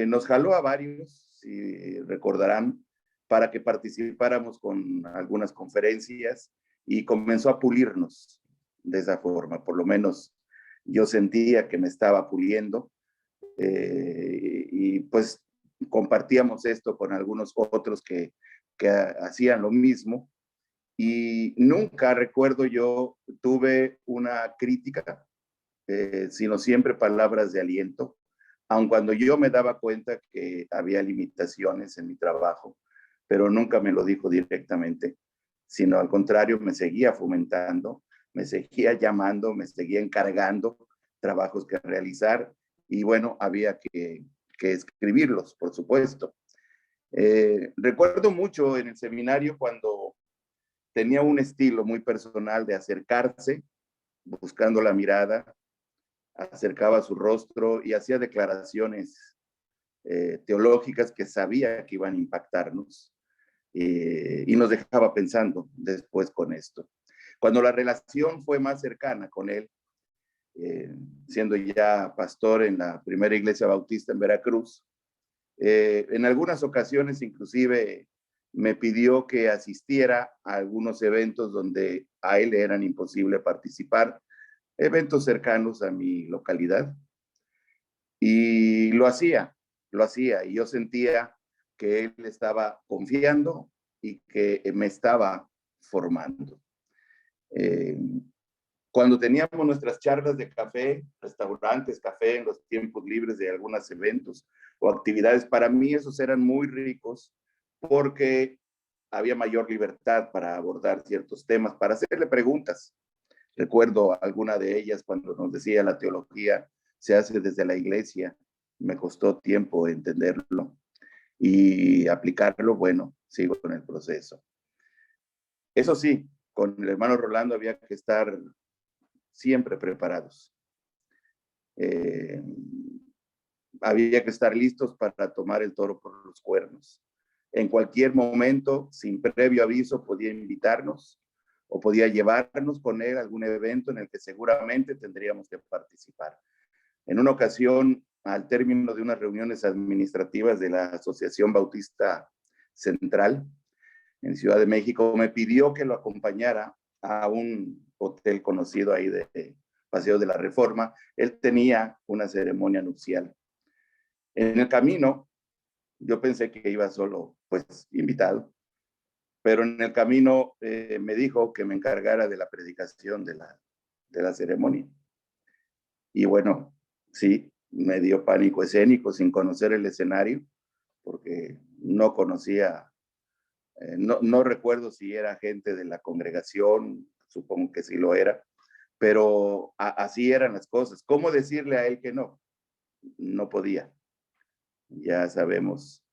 Speaker 4: nos jaló a varios, si recordarán, para que participáramos con algunas conferencias y comenzó a pulirnos de esa forma. Por lo menos yo sentía que me estaba puliendo y pues compartíamos esto con algunos otros que hacían lo mismo, y nunca, recuerdo yo, tuve una crítica, sino siempre palabras de aliento, aun cuando yo me daba cuenta que había limitaciones en mi trabajo, pero nunca me lo dijo directamente, sino al contrario, me seguía fomentando, me seguía llamando, me seguía encargando trabajos que realizar, y bueno, había que escribirlos, por supuesto. Recuerdo mucho en el seminario cuando tenía un estilo muy personal de acercarse, buscando la mirada, acercaba su rostro y hacía declaraciones teológicas que sabía que iban a impactarnos, y nos dejaba pensando después con esto. Cuando la relación fue más cercana con él, siendo ya pastor en la primera iglesia bautista en Veracruz, en algunas ocasiones inclusive me pidió que asistiera a algunos eventos donde a él eran imposible participar, eventos cercanos a mi localidad, y lo hacía, y yo sentía que él estaba confiando y que me estaba formando. Cuando teníamos nuestras charlas de café, restaurantes, café, en los tiempos libres de algunos eventos o actividades, para mí esos eran muy ricos porque había mayor libertad para abordar ciertos temas, para hacerle preguntas. Recuerdo alguna de ellas cuando nos decía la teología se hace desde la iglesia. Me costó tiempo entenderlo y aplicarlo. Bueno, sigo con el proceso. Eso sí, con el hermano Rolando había que estar siempre preparados. Había que estar listos para tomar el toro por los cuernos. En cualquier momento, sin previo aviso, podía invitarnos o podía llevarnos con él a algún evento en el que seguramente tendríamos que participar. En una ocasión, al término de unas reuniones administrativas de la Asociación Bautista Central en Ciudad de México, me pidió que lo acompañara a un hotel conocido ahí de Paseo de la Reforma. Él tenía una ceremonia nupcial. En el camino, yo pensé que iba solo, pues, invitado, pero en el camino me dijo que me encargara de la predicación de la ceremonia. Y bueno, sí, me dio pánico escénico sin conocer el escenario, porque no conocía, no recuerdo si era gente de la congregación, supongo que sí lo era, pero así eran las cosas. ¿Cómo decirle a él que no? No podía. Ya sabemos,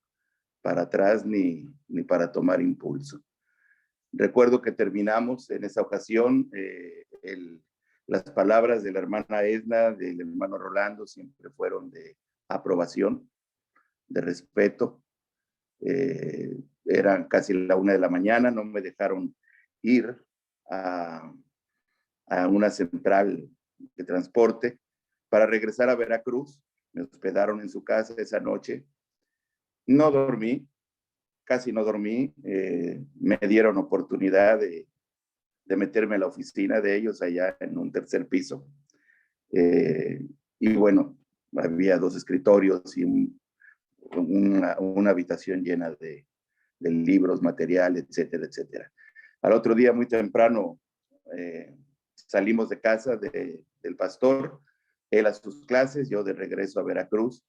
Speaker 4: para atrás ni para tomar impulso. Recuerdo que terminamos en esa ocasión, las palabras de la hermana Edna, del hermano Rolando, siempre fueron de aprobación, de respeto. Eran casi la 1 de la mañana, no me dejaron ir a una central de transporte para regresar a Veracruz. Me hospedaron en su casa esa noche. No dormí, casi no dormí. Me dieron oportunidad de meterme a la oficina de ellos allá en un tercer piso. Y bueno, había 2 escritorios y una habitación llena de libros, material, etcétera, etcétera. Al otro día, muy temprano, salimos de casa, de del pastor, él a sus clases, yo de regreso a Veracruz,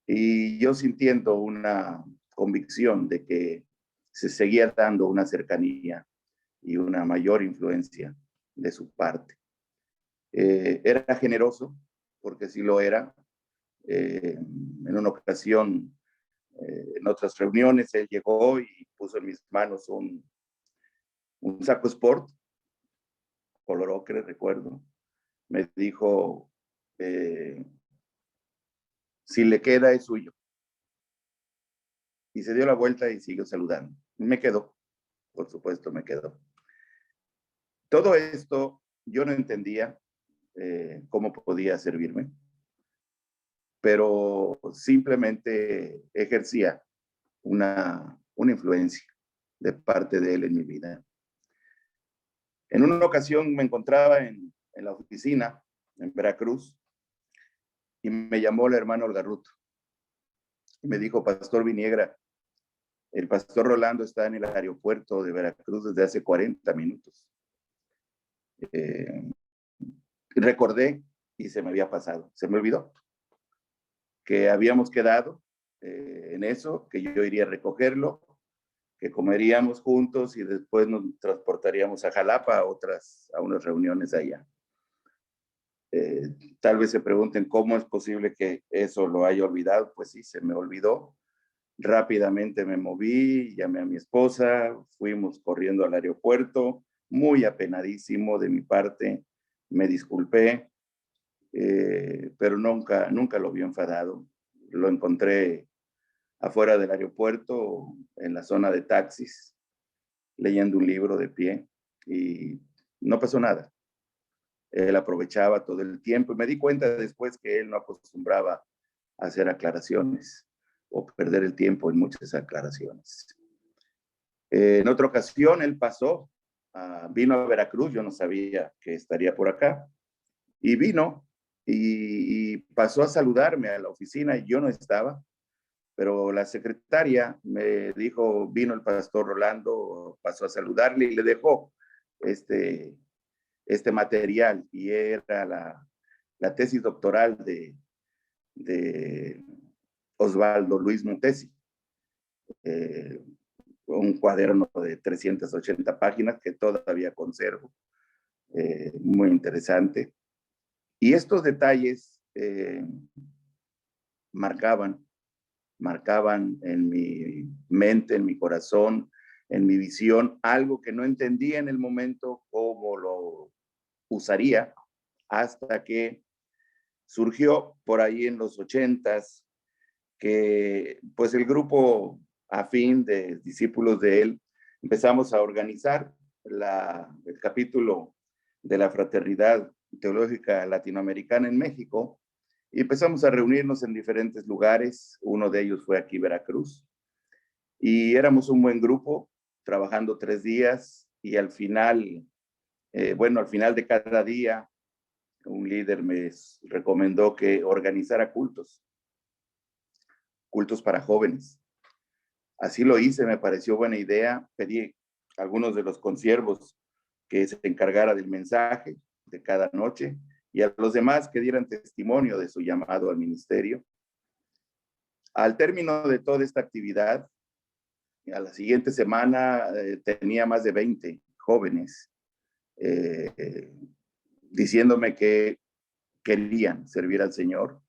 Speaker 4: y yo sintiendo una convicción de que se seguía dando una cercanía y una mayor influencia de su parte. Era generoso, porque sí lo era. En una ocasión, en otras reuniones, él llegó y puso en mis manos un saco sport, color ocre, recuerdo. Me dijo, si le queda es suyo. Y se dio la vuelta y siguió saludando. Me quedó, por supuesto, me quedó. Todo esto yo no entendía cómo podía servirme, pero simplemente ejercía una influencia de parte de él en mi vida. En una ocasión me encontraba en la oficina en Veracruz y me llamó el hermano Olgarruto y me dijo, Pastor Viniegra, el pastor Rolando está en el aeropuerto de Veracruz desde hace 40 minutos. Recordé y se me había pasado, se me olvidó que habíamos quedado en eso, que yo iría a recogerlo, que comeríamos juntos y después nos transportaríamos a Jalapa a unas reuniones allá. Tal vez se pregunten cómo es posible que eso lo haya olvidado. Pues sí, se me olvidó. Rápidamente me moví, llamé a mi esposa, fuimos corriendo al aeropuerto, muy apenadísimo de mi parte, me disculpé, pero nunca lo vi enfadado. Lo encontré afuera del aeropuerto, en la zona de taxis, leyendo un libro de pie y no pasó nada. Él aprovechaba todo el tiempo y me di cuenta después que él no acostumbraba a hacer aclaraciones o perder el tiempo en muchas aclaraciones. En otra ocasión él vino a Veracruz, yo no sabía que estaría por acá, y vino y pasó a saludarme a la oficina y yo no estaba, pero la secretaria me dijo, vino el pastor Rolando, pasó a saludarle y le dejó este material, y era la tesis doctoral de Osvaldo Luis Montesi, un cuaderno de 380 páginas que todavía conservo, muy interesante. Y estos detalles marcaban en mi mente, en mi corazón, en mi visión, algo que no entendía en el momento cómo lo usaría, hasta que surgió por ahí en los 80s que pues el grupo afín de discípulos de él empezamos a organizar el capítulo de la Fraternidad Teológica Latinoamericana en México y empezamos a reunirnos en diferentes lugares. Uno de ellos fue aquí Veracruz y éramos un buen grupo trabajando 3 días y al final de cada día un líder me recomendó que organizara cultos para jóvenes. Así lo hice, me pareció buena idea. Pedí a algunos de los consiervos que se encargara del mensaje de cada noche y a los demás que dieran testimonio de su llamado al ministerio. Al término de toda esta actividad, a la siguiente semana tenía más de 20 jóvenes diciéndome que querían servir al Señor,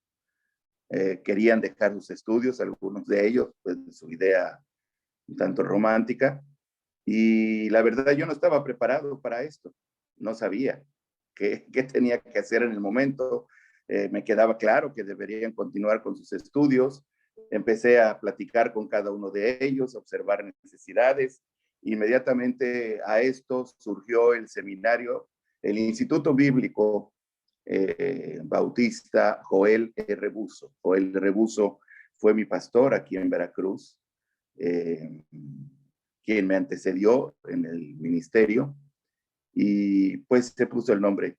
Speaker 4: querían dejar sus estudios, algunos de ellos, pues su idea un tanto romántica, y la verdad yo no estaba preparado para esto, no sabía qué tenía que hacer en el momento. Me quedaba claro que deberían continuar con sus estudios. Empecé a platicar con cada uno de ellos, a observar necesidades. Inmediatamente a esto surgió el seminario, el Instituto Bíblico Bautista Joel Rebuso. Joel Rebuso fue mi pastor aquí en Veracruz, quien me antecedió en el ministerio, y pues se puso el nombre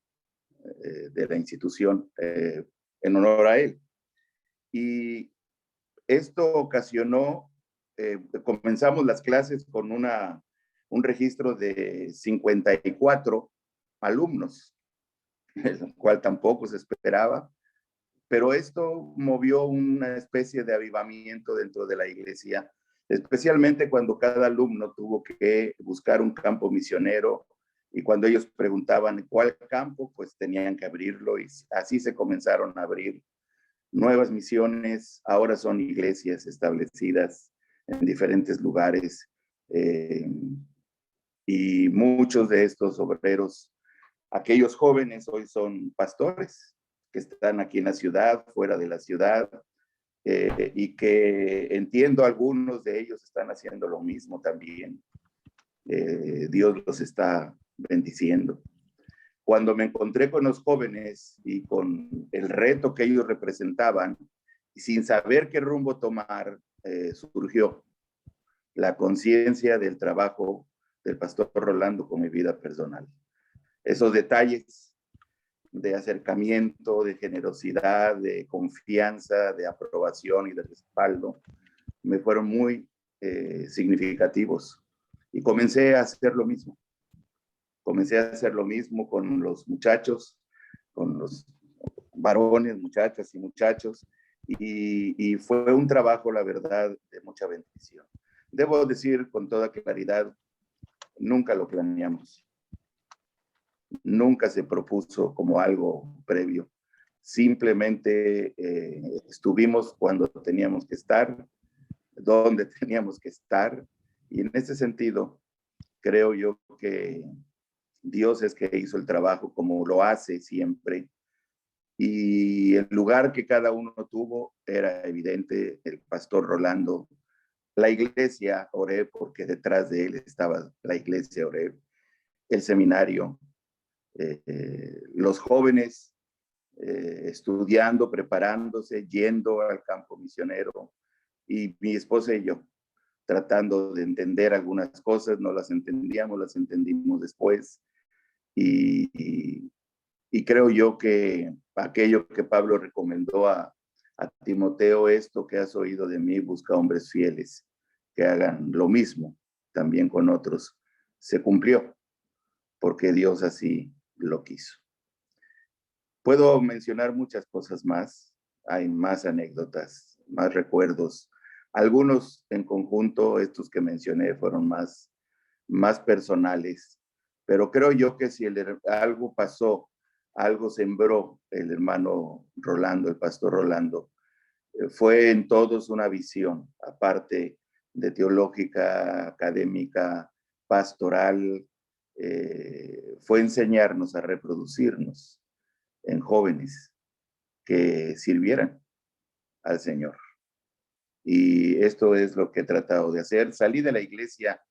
Speaker 4: de la institución en honor a él. Y esto ocasionó, comenzamos las clases con un registro de 54 alumnos el cual tampoco se esperaba, pero esto movió una especie de avivamiento dentro de la iglesia, especialmente cuando cada alumno tuvo que buscar un campo misionero, y cuando ellos preguntaban cuál campo, pues tenían que abrirlo, y así se comenzaron a abrir nuevas misiones. Ahora son iglesias establecidas en diferentes lugares, y muchos de estos obreros, aquellos jóvenes, hoy son pastores que están aquí en la ciudad, fuera de la ciudad, y que entiendo algunos de ellos están haciendo lo mismo también. Dios los está bendiciendo. Cuando me encontré con los jóvenes y con el reto que ellos representaban, y sin saber qué rumbo tomar, surgió la conciencia del trabajo del pastor Rolando con mi vida personal. Esos detalles de acercamiento, de generosidad, de confianza, de aprobación y de respaldo me fueron muy significativos, y comencé a hacer lo mismo. Comencé a hacer lo mismo con los muchachos, con los varones, muchachas y muchachos, y fue un trabajo, la verdad, de mucha bendición. Debo decir con toda claridad, nunca lo planeamos. Nunca se propuso como algo previo. Simplemente estuvimos cuando teníamos que estar, donde teníamos que estar, y en ese sentido creo yo que Dios es que hizo el trabajo como lo hace siempre, y el lugar que cada uno tuvo era evidente: el pastor Rolando, la iglesia Oreb, porque detrás de él estaba la iglesia Oreb, el seminario, los jóvenes estudiando, preparándose, yendo al campo misionero, y mi esposa y yo tratando de entender algunas cosas. No las entendíamos, las entendimos después, y creo yo que aquello que Pablo recomendó a Timoteo, esto que has oído de mí, busca hombres fieles que hagan lo mismo también con otros, se cumplió, porque Dios así lo quiso. Puedo mencionar muchas cosas más, hay más anécdotas, más recuerdos. Algunos en conjunto, estos que mencioné, fueron más personales, pero creo yo que si algo pasó, algo sembró el hermano Rolando, el pastor Rolando, fue en todos una visión, aparte de teológica, académica, pastoral, fue enseñarnos a reproducirnos en jóvenes que sirvieran al Señor. Y esto es lo que he tratado de hacer. Salí de la iglesia,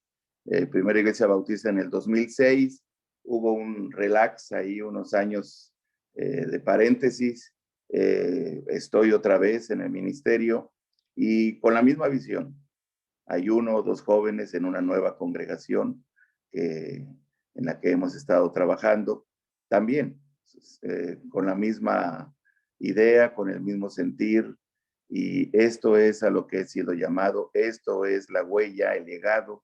Speaker 4: primera iglesia bautista, en el 2006. Hubo un relax ahí, unos años de paréntesis. Estoy otra vez en el ministerio y con la misma visión. Hay 1 o 2 jóvenes en una nueva congregación en la que hemos estado trabajando, también con la misma idea, con el mismo sentir, y esto es a lo que he sido llamado. Esto es la huella, el legado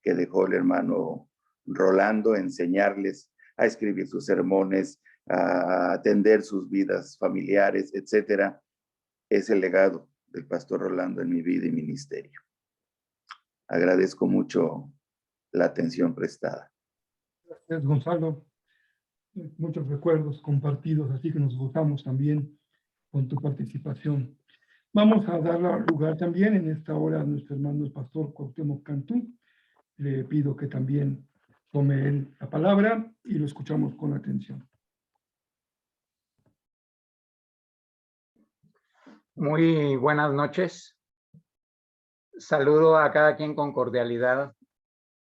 Speaker 4: que dejó el hermano Rolando: enseñarles a escribir sus sermones, a atender sus vidas familiares, etcétera. Es el legado del pastor Rolando en mi vida y ministerio. Agradezco mucho la atención prestada.
Speaker 1: Gracias, Gonzalo. Muchos recuerdos compartidos, así que nos gozamos también con tu participación. Vamos a dar lugar también en esta hora a nuestro hermano el pastor Cuauhtémoc Cantú. Le pido que también tome él la palabra y lo escuchamos con atención.
Speaker 5: Muy buenas noches. Saludo a cada quien con cordialidad,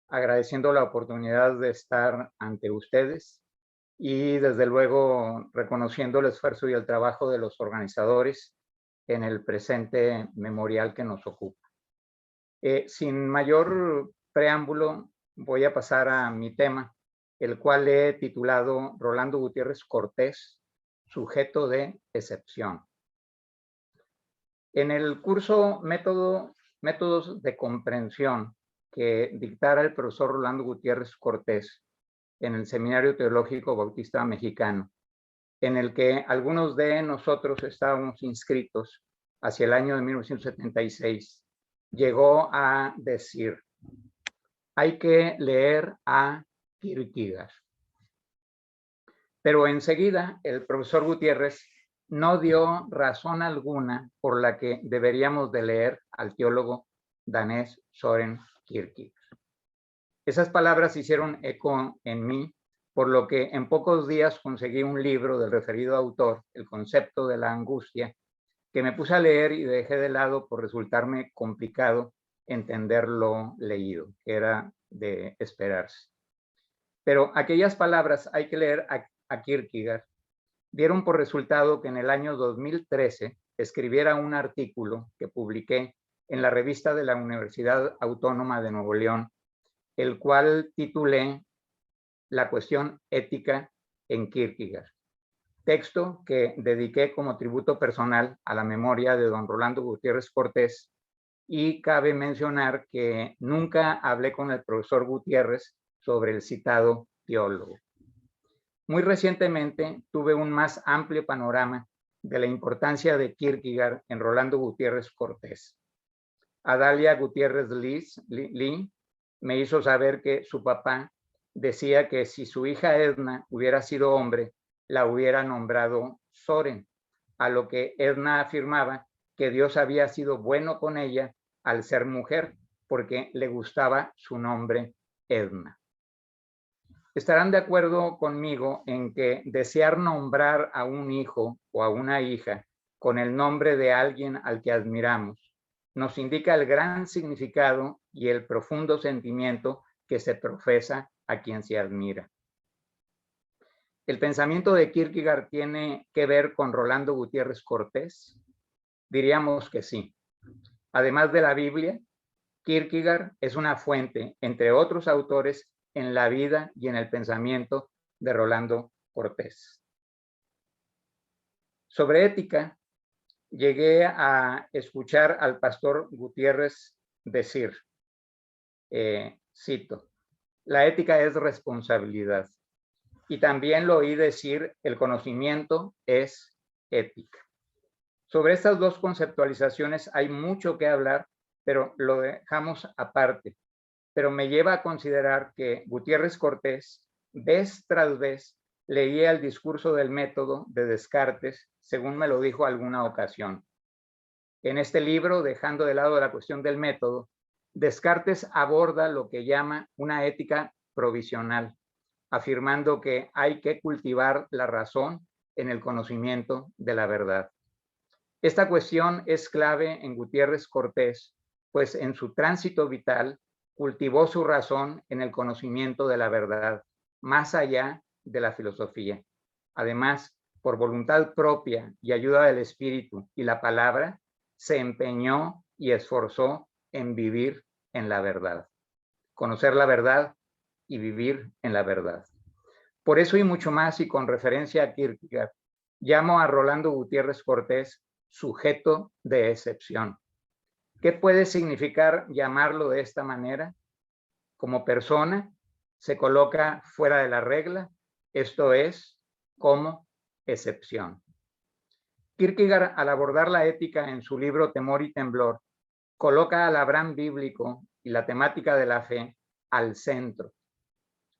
Speaker 5: agradeciendo la oportunidad de estar ante ustedes y desde luego reconociendo el esfuerzo y el trabajo de los organizadores en el presente memorial que nos ocupa. Sin mayor preámbulo, voy a pasar a mi tema, el cual he titulado Rolando Gutiérrez Cortés, sujeto de excepción. En el curso Métodos de Comprensión que dictara el profesor Rolando Gutiérrez Cortés en el Seminario Teológico Bautista Mexicano, en el que algunos de nosotros estábamos inscritos hacia el año de 1976, llegó a decir: hay que leer a Kierkegaard. Pero enseguida el profesor Gutiérrez no dio razón alguna por la que deberíamos de leer al teólogo danés Søren Kierkegaard. Esas palabras hicieron eco en mí, por lo que en pocos días conseguí un libro del referido autor, El concepto de la angustia, que me puse a leer y dejé de lado por resultarme complicado entender lo leído, que era de esperarse. Pero aquellas palabras, hay que leer a Kierkegaard, dieron por resultado que en el año 2013 escribiera un artículo que publiqué en la revista de la Universidad Autónoma de Nuevo León, el cual titulé La cuestión ética en Kierkegaard, texto que dediqué como tributo personal a la memoria de don Rolando Gutiérrez Cortés, y cabe mencionar que nunca hablé con el profesor Gutiérrez sobre el citado teólogo. Muy recientemente tuve un más amplio panorama de la importancia de Kierkegaard en Rolando Gutiérrez Cortés. Adalia Gutiérrez Lee me hizo saber que su papá decía que si su hija Edna hubiera sido hombre, la hubiera nombrado Søren, a lo que Edna afirmaba que Dios había sido bueno con ella al ser mujer, porque le gustaba su nombre Edna. Estarán de acuerdo conmigo en que desear nombrar a un hijo o a una hija con el nombre de alguien al que admiramos nos indica el gran significado y el profundo sentimiento que se profesa a quien se admira. ¿El pensamiento de Kierkegaard tiene que ver con Rolando Gutiérrez Cortés? Diríamos que sí. Además de la Biblia, Kierkegaard es una fuente, entre otros autores, en la vida y en el pensamiento de Rolando Cortés. Sobre ética, llegué a escuchar al pastor Gutiérrez decir, cito, la ética es responsabilidad. Y también lo oí decir, el conocimiento es ética. Sobre estas dos conceptualizaciones hay mucho que hablar, pero lo dejamos aparte. Pero me lleva a considerar que Gutiérrez Cortés, vez tras vez, leía el discurso del método de Descartes, según me lo dijo alguna ocasión. En este libro, dejando de lado la cuestión del método, Descartes aborda lo que llama una ética provisional, afirmando que hay que cultivar la razón en el conocimiento de la verdad. Esta cuestión es clave en Gutiérrez Cortés, pues en su tránsito vital cultivó su razón en el conocimiento de la verdad, más allá de la filosofía. Además, por voluntad propia y ayuda del espíritu y la palabra, se empeñó y esforzó en vivir en la verdad, conocer la verdad y vivir en la verdad. Por eso y mucho más, y con referencia a Kierkegaard, llamo a Rolando Gutiérrez Cortés sujeto de excepción. ¿Qué puede significar llamarlo de esta manera? Como persona, se coloca fuera de la regla, esto es, como excepción. Kierkegaard, al abordar la ética en su libro Temor y Temblor, coloca al Abraham bíblico y la temática de la fe al centro.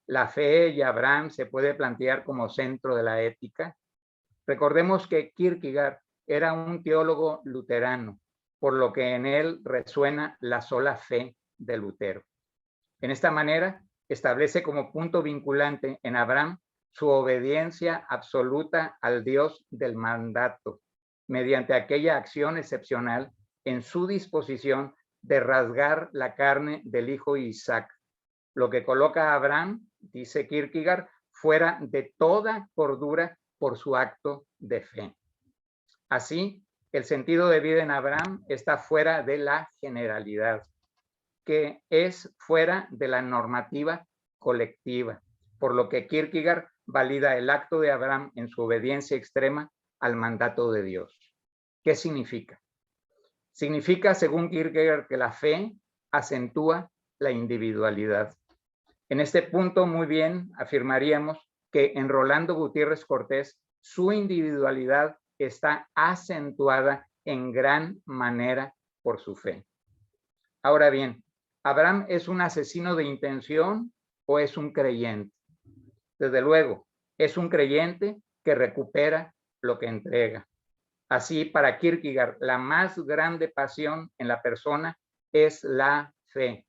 Speaker 5: La fe y Abraham se puede plantear como centro de la ética. Recordemos que Kierkegaard era un teólogo luterano, por lo que en él resuena la sola fe de Lutero. En esta manera, establece como punto vinculante en Abraham su obediencia absoluta al Dios del mandato, mediante aquella acción excepcional en su disposición de rasgar la carne del hijo Isaac, lo que coloca a Abraham, dice Kierkegaard, fuera de toda cordura por su acto de fe. Así, el sentido de vida en Abraham está fuera de la generalidad, que es fuera de la normativa colectiva, por lo que Kierkegaard valida el acto de Abraham en su obediencia extrema al mandato de Dios. ¿Qué significa? Significa, según Kierkegaard, que la fe acentúa la individualidad. En este punto, muy bien, afirmaríamos que en Rolando Gutiérrez Cortés su individualidad está acentuada en gran manera por su fe. Ahora bien, ¿Abraham es un asesino de intención o es un creyente? Desde luego, es un creyente que recupera lo que entrega. Así, para Kierkegaard, la más grande pasión en la persona es la fe,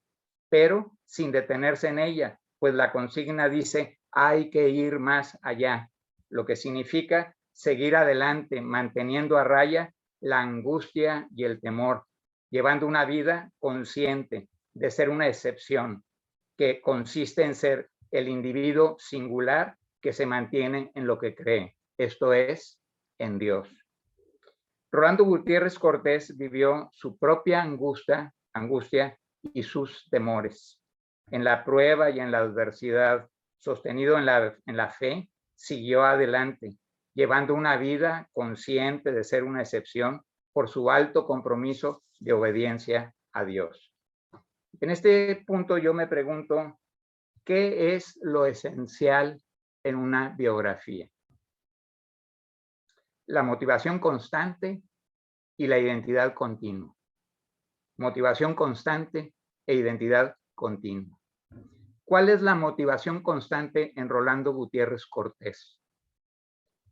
Speaker 5: pero sin detenerse en ella, pues la consigna dice, hay que ir más allá, lo que significa seguir adelante, manteniendo a raya la angustia y el temor, llevando una vida consciente de ser una excepción, que consiste en ser el individuo singular que se mantiene en lo que cree, esto es, en Dios. Rolando Gutiérrez Cortés vivió su propia angustia y sus temores. En la prueba y en la adversidad, sostenido en la fe, siguió adelante, llevando una vida consciente de ser una excepción por su alto compromiso de obediencia a Dios. En este punto yo me pregunto, ¿qué es lo esencial en una biografía? La motivación constante y la identidad continua. Motivación constante e identidad continua. ¿Cuál es la motivación constante en Rolando Gutiérrez Cortés?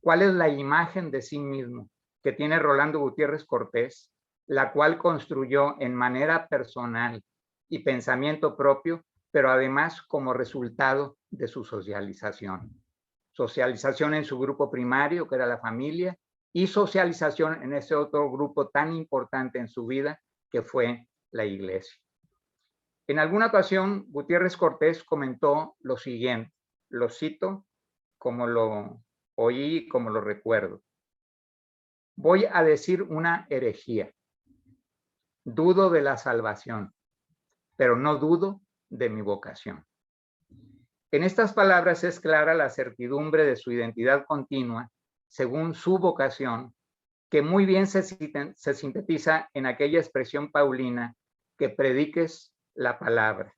Speaker 5: ¿Cuál es la imagen de sí mismo que tiene Rolando Gutiérrez Cortés, la cual construyó en manera personal y pensamiento propio, pero además como resultado de su socialización? Socialización en su grupo primario, que era la familia, y socialización en ese otro grupo tan importante en su vida, que fue la iglesia. En alguna ocasión, Gutiérrez Cortés comentó lo siguiente, lo cito como lo oí, como lo recuerdo. Voy a decir una herejía. Dudo de la salvación, pero no dudo de mi vocación. En estas palabras es clara la certidumbre de su identidad continua, según su vocación, que muy bien se sintetiza en aquella expresión paulina, que prediques la palabra.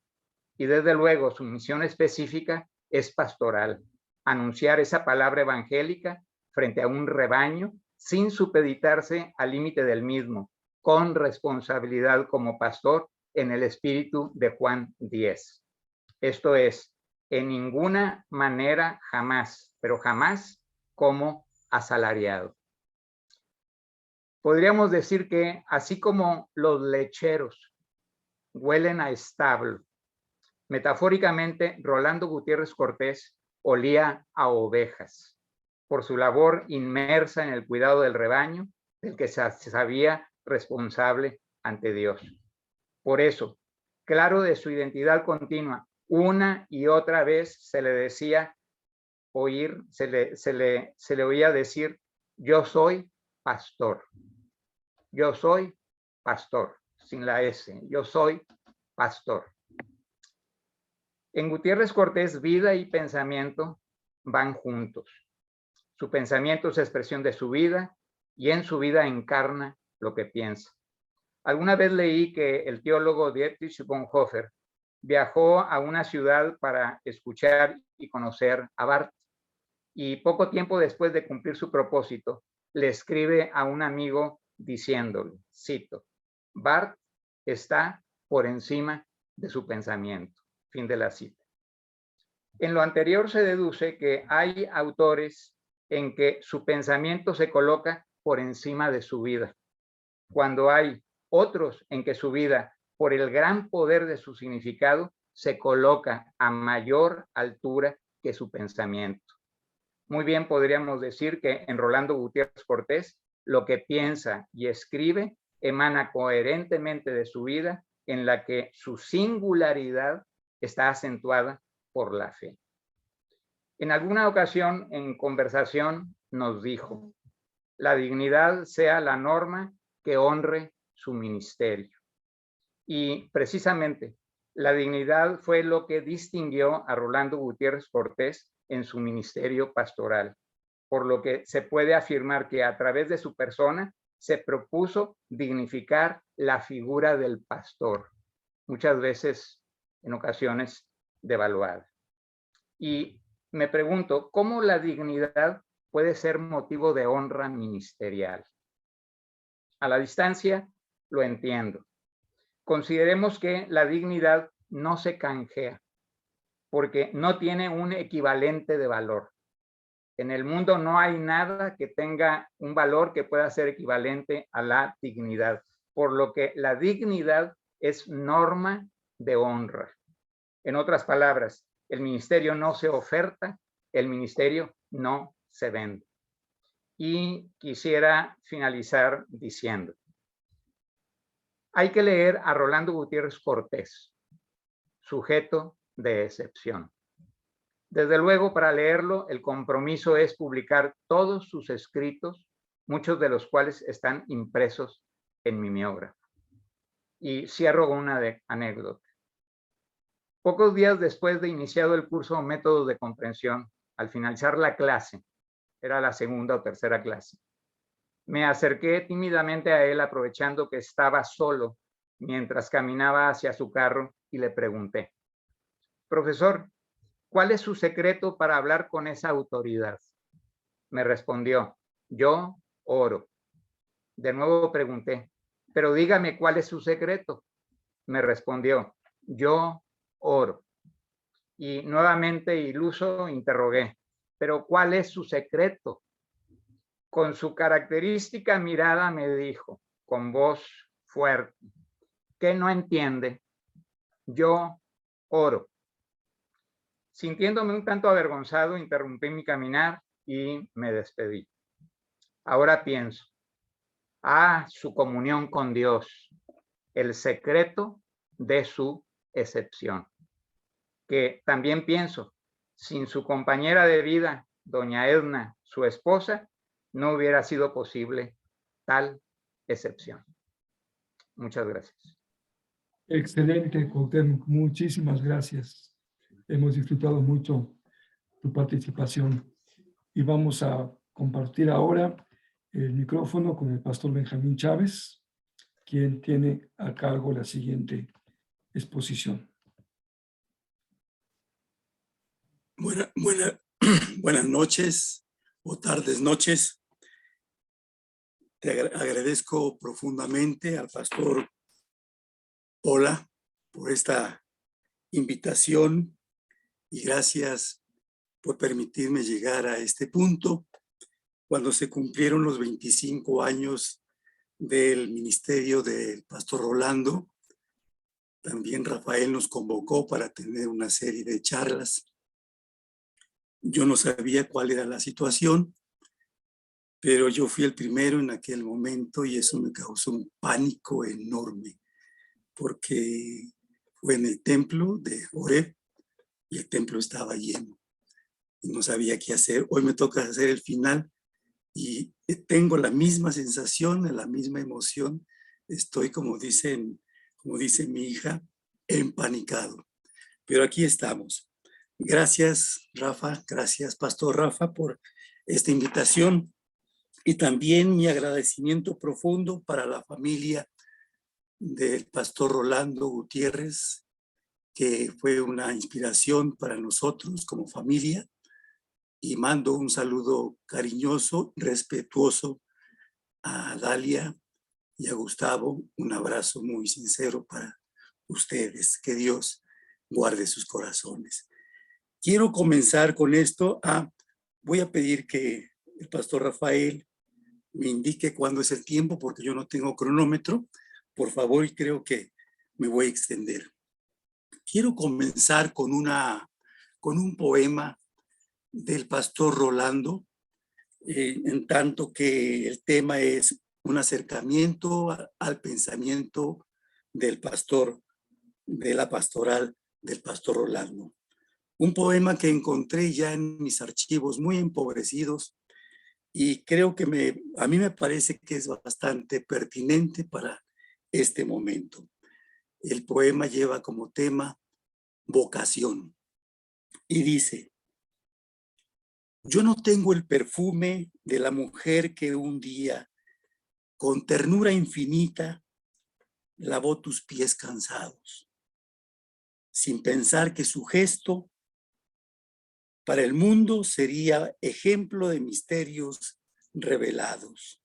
Speaker 5: Y desde luego su misión específica es pastoral, anunciar esa palabra evangélica frente a un rebaño sin supeditarse al límite del mismo, con responsabilidad como pastor en el espíritu de Juan 10. Esto es, en ninguna manera jamás, pero jamás como asalariado. Podríamos decir que así como los lecheros huelen a establo, metafóricamente, Rolando Gutiérrez Cortés olía a ovejas por su labor inmersa en el cuidado del rebaño del que se sabía responsable ante Dios. Por eso, claro de su identidad continua, una y otra vez se le decía se le oía decir, yo soy pastor. Yo soy pastor, sin la S. Yo soy pastor. En Gutiérrez Cortés, vida y pensamiento van juntos. Su pensamiento es expresión de su vida y en su vida encarna lo que piensa. Alguna vez leí que el teólogo Dietrich Bonhoeffer viajó a una ciudad para escuchar y conocer a Barth, y poco tiempo después de cumplir su propósito, le escribe a un amigo diciéndole, cito, Barth está por encima de su pensamiento. Fin de la cita. En lo anterior se deduce que hay autores en que su pensamiento se coloca por encima de su vida, cuando hay otros en que su vida, por el gran poder de su significado, se coloca a mayor altura que su pensamiento. Muy bien podríamos decir que en Rolando Gutiérrez Cortés, lo que piensa y escribe emana coherentemente de su vida, en la que su singularidad está acentuada por la fe. En alguna ocasión, en conversación, nos dijo, la dignidad sea la norma que honre su ministerio. Y precisamente, la dignidad fue lo que distinguió a Rolando Gutiérrez Cortés en su ministerio pastoral, por lo que se puede afirmar que a través de su persona se propuso dignificar la figura del pastor, muchas veces, en ocasiones, devaluada. Y me pregunto, ¿cómo la dignidad puede ser motivo de honra ministerial. A la distancia, lo entiendo. Consideremos que la dignidad no se canjea, porque no tiene un equivalente de valor. En el mundo no hay nada que tenga un valor que pueda ser equivalente a la dignidad, por lo que la dignidad es norma de honra. En otras palabras, el ministerio no se oferta, el ministerio no se vende. Y quisiera finalizar diciendo, hay que leer a Rolando Gutiérrez Cortés, sujeto de excepción. Desde luego, para leerlo, el compromiso es publicar todos sus escritos, muchos de los cuales están impresos en mi mimeógrafo. Y cierro con una anécdota. Pocos días después de iniciado el curso Métodos de Comprensión, al finalizar la clase, era la segunda o tercera clase, me acerqué tímidamente a él aprovechando que estaba solo mientras caminaba hacia su carro y le pregunté, profesor, ¿cuál es su secreto para hablar con esa autoridad? Me respondió, yo oro. De nuevo pregunté, pero dígame cuál es su secreto. Me respondió, yo oro. Y nuevamente iluso interrogué, pero ¿cuál es su secreto? Con su característica mirada me dijo, con voz fuerte, ¿qué no entiende? Yo oro. Sintiéndome un tanto avergonzado, interrumpí mi caminar y me despedí. Ahora pienso, su comunión con Dios, el secreto de su excepción. Que también pienso, sin su compañera de vida, doña Edna, su esposa, no hubiera sido posible tal excepción. Muchas gracias.
Speaker 1: Excelente, Cuauhtémoc. Muchísimas gracias. Hemos disfrutado mucho tu participación. Y vamos a compartir ahora el micrófono con el pastor Benjamín Chávez, quien tiene a cargo la siguiente exposición.
Speaker 6: Buenas noches o tardes noches. Te agradezco profundamente al pastor Pola por esta invitación y gracias por permitirme llegar a este punto cuando se cumplieron los 25 años del ministerio del pastor Rolando. También Rafael nos convocó para tener una serie de charlas. Yo no sabía cuál era la situación, pero yo fui el primero en aquel momento y eso me causó un pánico enorme, porque fue en el templo de Horeb y el templo estaba lleno y no sabía qué hacer. Hoy me toca hacer el final y tengo la misma sensación, la misma emoción. Estoy, como dice mi hija, empanicado. Pero aquí estamos. Gracias, Rafa. Gracias, Pastor Rafa, por esta invitación. Y también mi agradecimiento profundo para la familia del pastor Rolando Gutiérrez, que fue una inspiración para nosotros como familia. Y mando un saludo cariñoso, respetuoso a Dalia y a Gustavo. Un abrazo muy sincero para ustedes. Que Dios guarde sus corazones. Quiero comenzar con esto. Voy a pedir que el pastor Rafael me indique cuándo es el tiempo, porque yo no tengo cronómetro. Por favor, y creo que me voy a extender. Quiero comenzar con un poema del pastor Rolando, en tanto que el tema es un acercamiento al pensamiento del pastor, de la pastoral del pastor Rolando. Un poema que encontré ya en mis archivos muy empobrecidos y creo que a mí me parece que es bastante pertinente para este momento. El poema lleva como tema vocación y dice: yo no tengo el perfume de la mujer que un día, con ternura infinita, lavó tus pies cansados, sin pensar que su gesto para el mundo sería ejemplo de misterios revelados.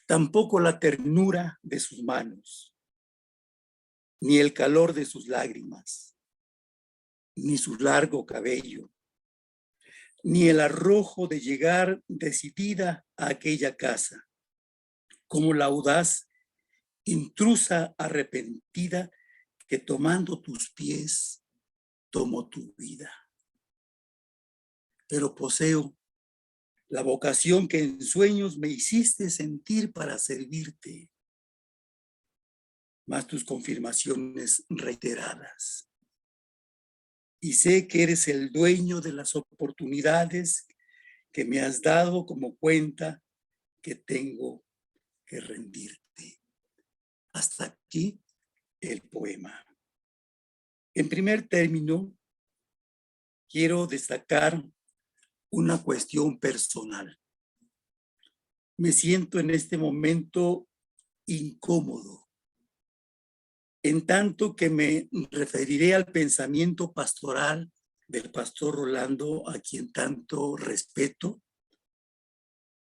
Speaker 6: Tampoco la ternura de sus manos, ni el calor de sus lágrimas, ni su largo cabello, ni el arrojo de llegar decidida a aquella casa, como la audaz intrusa arrepentida que tomando tus pies tomó tu vida. Pero poseo la vocación que en sueños me hiciste sentir para servirte, más tus confirmaciones reiteradas. Y sé que eres el dueño de las oportunidades que me has dado como cuenta que tengo que rendirte. Hasta aquí el poema. En primer término, quiero destacar una cuestión personal. Me siento en este momento incómodo, en tanto que me referiré al pensamiento pastoral del pastor Rolando, a quien tanto respeto,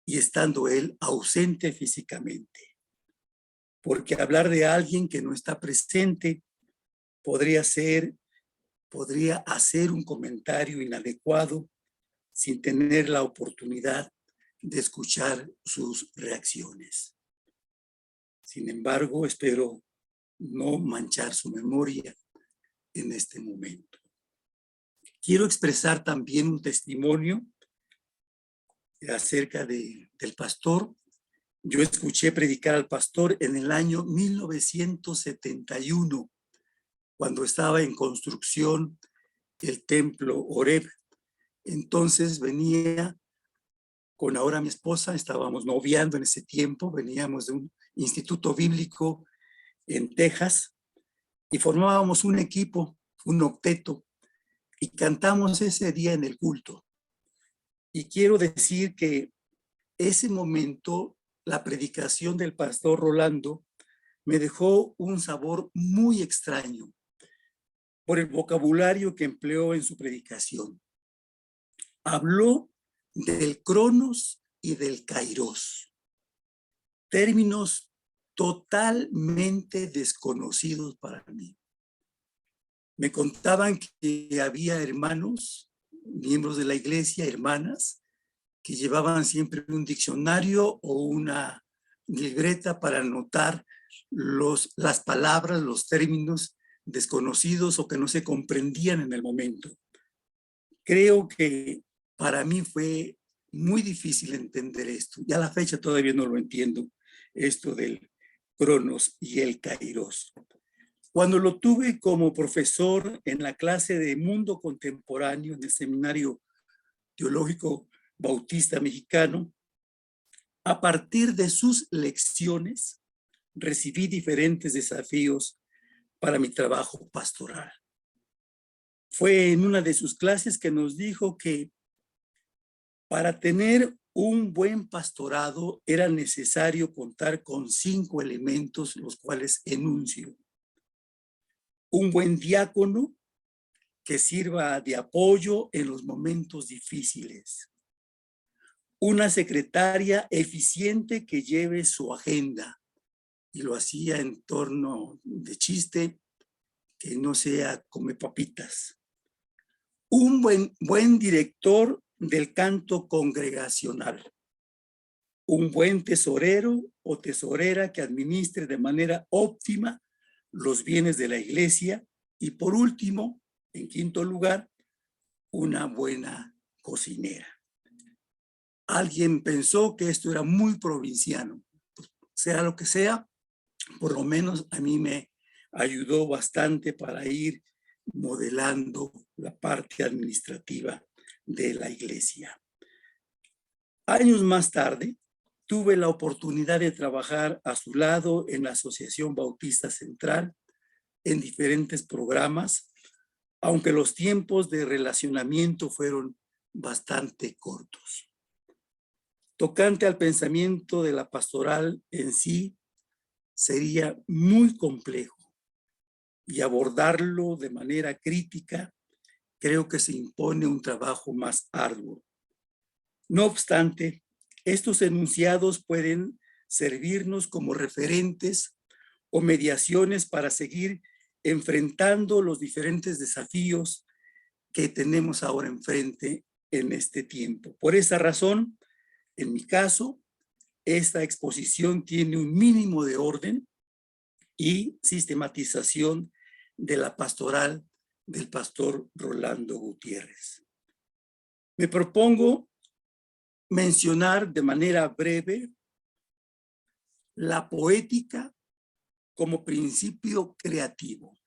Speaker 6: y estando él ausente físicamente. Porque hablar de alguien que no está presente podría hacer un comentario inadecuado sin tener la oportunidad de escuchar sus reacciones. Sin embargo, espero no manchar su memoria en este momento. Quiero expresar también un testimonio acerca del pastor. Yo escuché predicar al pastor en el año 1971, cuando estaba en construcción el templo Oreb. Entonces venía con ahora mi esposa, estábamos noviando en ese tiempo, veníamos de un instituto bíblico en Texas y formábamos un equipo, un octeto, y cantamos ese día en el culto. Y quiero decir que ese momento, la predicación del pastor Rolando, me dejó un sabor muy extraño por el vocabulario que empleó en su predicación. Habló del cronos y del kairos, términos totalmente desconocidos para mí. Me contaban que había hermanos, miembros de la iglesia, hermanas, que llevaban siempre un diccionario o una libreta para anotar las palabras, los términos desconocidos o que no se comprendían en el momento. Creo que para mí fue muy difícil entender esto. Ya a la fecha todavía no lo entiendo, esto del cronos y el kairos. Cuando lo tuve como profesor en la clase de Mundo Contemporáneo en el Seminario Teológico Bautista Mexicano, a partir de sus lecciones recibí diferentes desafíos para mi trabajo pastoral. Fue en una de sus clases que nos dijo que para tener un buen pastorado era necesario contar con 5 elementos, los cuales enuncio. Un buen diácono que sirva de apoyo en los momentos difíciles. Una secretaria eficiente que lleve su agenda, y lo hacía en torno de chiste, que no sea come papitas. Un buen director del canto congregacional. Un buen tesorero o tesorera que administre de manera óptima los bienes de la iglesia. Y por último, en quinto lugar, una buena cocinera. Alguien pensó que esto era muy provinciano. Pues, sea lo que sea, por lo menos a mí me ayudó bastante para ir modelando la parte administrativa de la iglesia. Años más tarde, tuve la oportunidad de trabajar a su lado en la Asociación Bautista Central en diferentes programas, aunque los tiempos de relacionamiento fueron bastante cortos. Tocante al pensamiento de la pastoral en sí, sería muy complejo y abordarlo de manera crítica creo que se impone un trabajo más arduo. No obstante, estos enunciados pueden servirnos como referentes o mediaciones para seguir enfrentando los diferentes desafíos que tenemos ahora enfrente en este tiempo. Por esa razón, en mi caso, esta exposición tiene un mínimo de orden y sistematización de la pastoral del pastor Rolando Gutiérrez. Me propongo mencionar de manera breve la poética como principio creativo.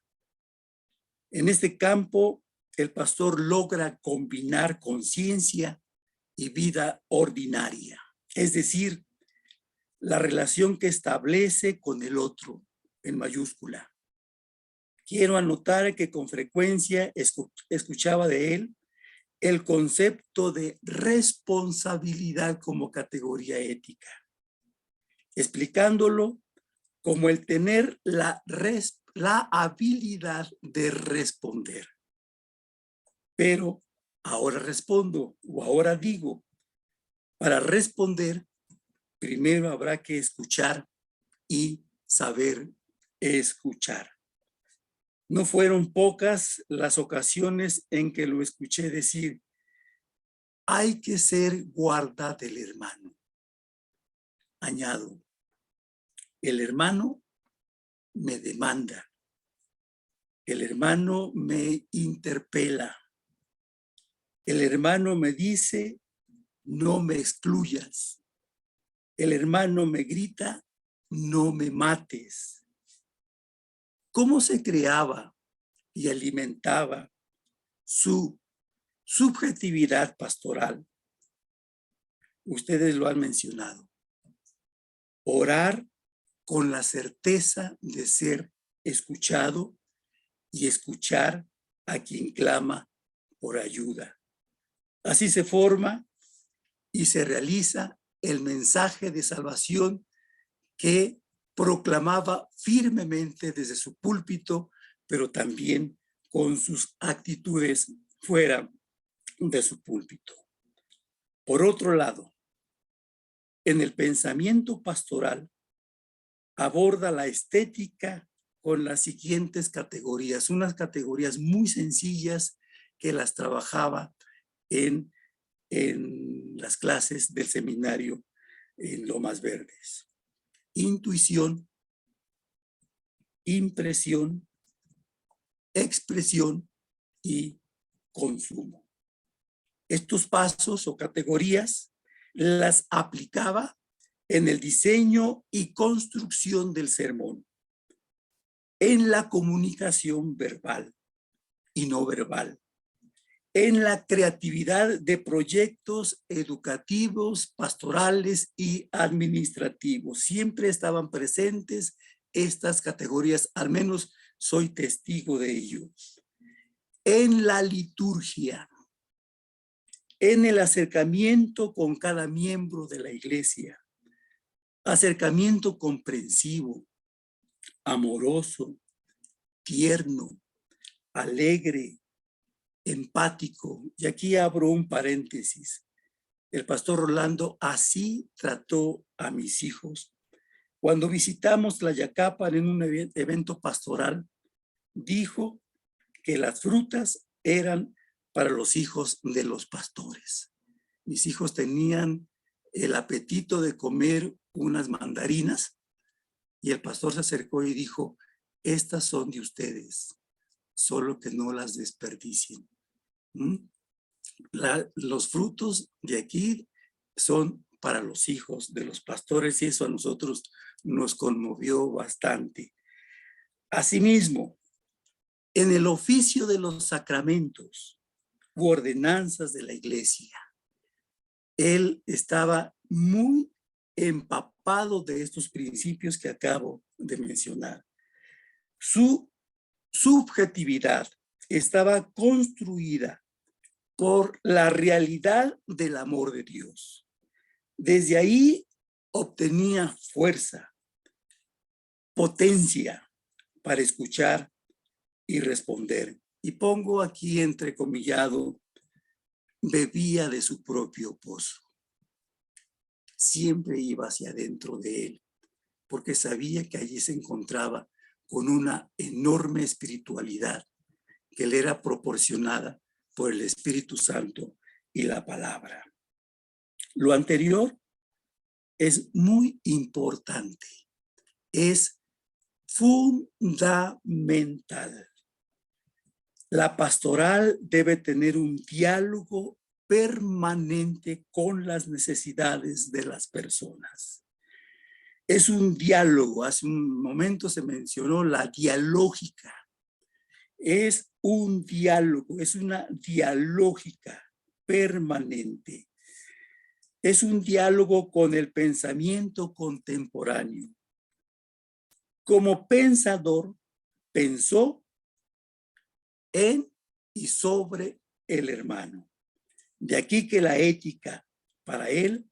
Speaker 6: En este campo, el pastor logra combinar conciencia y vida ordinaria, es decir, la relación que establece con el otro, en mayúscula. Quiero anotar que con frecuencia escuchaba de él el concepto de responsabilidad como categoría ética, explicándolo como el tener la habilidad de responder. Pero ahora respondo, o ahora digo, para responder, primero habrá que escuchar y saber escuchar. No fueron pocas las ocasiones en que lo escuché decir, hay que ser guarda del hermano. Añado, el hermano me demanda, el hermano me interpela, el hermano me dice, no me excluyas, el hermano me grita, no me mates. ¿Cómo se creaba y alimentaba su subjetividad pastoral? Ustedes lo han mencionado. Orar con la certeza de ser escuchado y escuchar a quien clama por ayuda. Así se forma y se realiza el mensaje de salvación que proclamaba firmemente desde su púlpito, pero también con sus actitudes fuera de su púlpito. Por otro lado, en el pensamiento pastoral aborda la estética con las siguientes categorías, unas categorías muy sencillas que las trabajaba en las clases del seminario en Lomas Verdes. Intuición, impresión, expresión y consumo. Estos pasos o categorías las aplicaba en el diseño y construcción del sermón, en la comunicación verbal y no verbal, en la creatividad de proyectos educativos, pastorales y administrativos. Siempre estaban presentes estas categorías, al menos soy testigo de ello. En la liturgia, en el acercamiento con cada miembro de la iglesia, acercamiento comprensivo, amoroso, tierno, alegre, empático. Y aquí abro un paréntesis. El pastor Rolando así trató a mis hijos. Cuando visitamos Tlayacapan en un evento pastoral, dijo que las frutas eran para los hijos de los pastores. Mis hijos tenían el apetito de comer unas mandarinas y el pastor se acercó y dijo, estas son de ustedes, solo que no las desperdicien. Los frutos de aquí son para los hijos de los pastores y eso a nosotros nos conmovió bastante. Asimismo, en el oficio de los sacramentos u ordenanzas de la iglesia, él estaba muy empapado de estos principios que acabo de mencionar. Su subjetividad estaba construida por la realidad del amor de Dios. Desde ahí obtenía fuerza, potencia para escuchar y responder. y pongo aquí entrecomillado, bebía de su propio pozo. Siempre iba hacia adentro de él, porque sabía que allí se encontraba con una enorme espiritualidad que le era proporcionada por el Espíritu Santo y la palabra. Lo anterior es muy importante, es fundamental. La pastoral debe tener un diálogo permanente con las necesidades de las personas. Es un diálogo, hace un momento se mencionó la dialógica. Es un diálogo, es una dialógica permanente. Es un diálogo con el pensamiento contemporáneo. Como pensador, pensó en y sobre el hermano. De aquí que la ética para él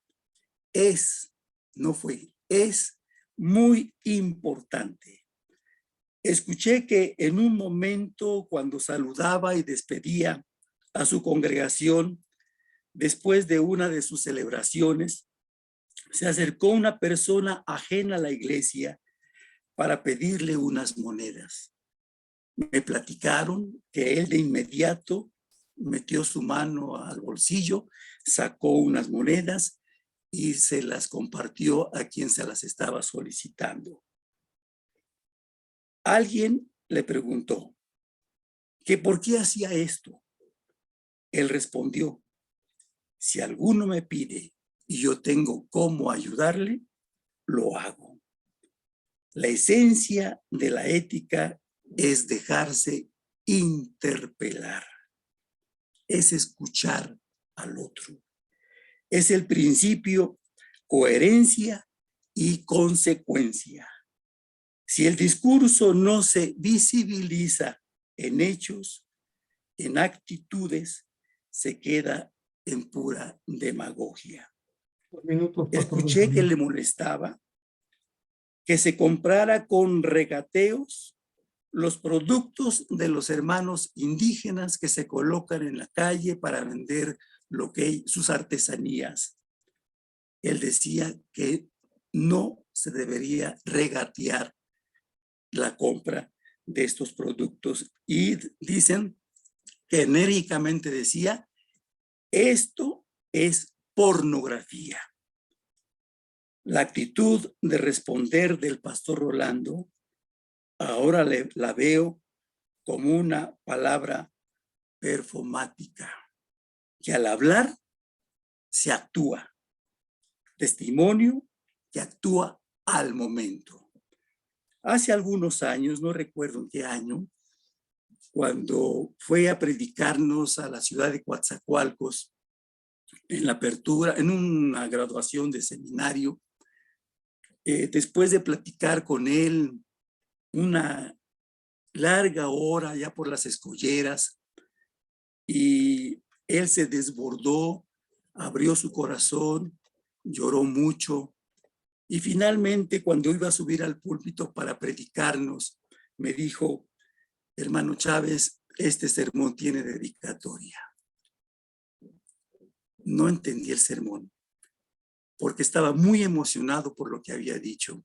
Speaker 6: es, no fue, es muy importante. Escuché que en un momento cuando saludaba y despedía a su congregación, después de una de sus celebraciones, se acercó una persona ajena a la iglesia para pedirle unas monedas. Me platicaron que él de inmediato metió su mano al bolsillo, sacó unas monedas y se las compartió a quien se las estaba solicitando. Alguien le preguntó que por qué hacía esto. Él respondió: si alguno me pide y yo tengo cómo ayudarle, lo hago. La esencia de la ética es dejarse interpelar, es escuchar al otro. Es el principio coherencia y consecuencia. Si el discurso no se visibiliza en hechos, en actitudes, se queda en pura demagogia. Escuché que le molestaba que se comprara con regateos los productos de los hermanos indígenas que se colocan en la calle para vender sus artesanías. Él decía que no se debería regatear la compra de estos productos y dicen que enérgicamente decía: esto es pornografía. La actitud de responder del pastor Rolando ahora la veo como una palabra performática, que al hablar se actúa. Testimonio que actúa al momento. Hace algunos años, no recuerdo en qué año, cuando fue a predicarnos a la ciudad de Coatzacoalcos, en la apertura, en una graduación de seminario, después de platicar con él una larga hora ya por las escolleras, y él se desbordó, abrió su corazón, lloró mucho, y finalmente cuando iba a subir al púlpito para predicarnos, me dijo: hermano Chávez, este sermón tiene dedicatoria. No entendí el sermón, porque estaba muy emocionado por lo que había dicho,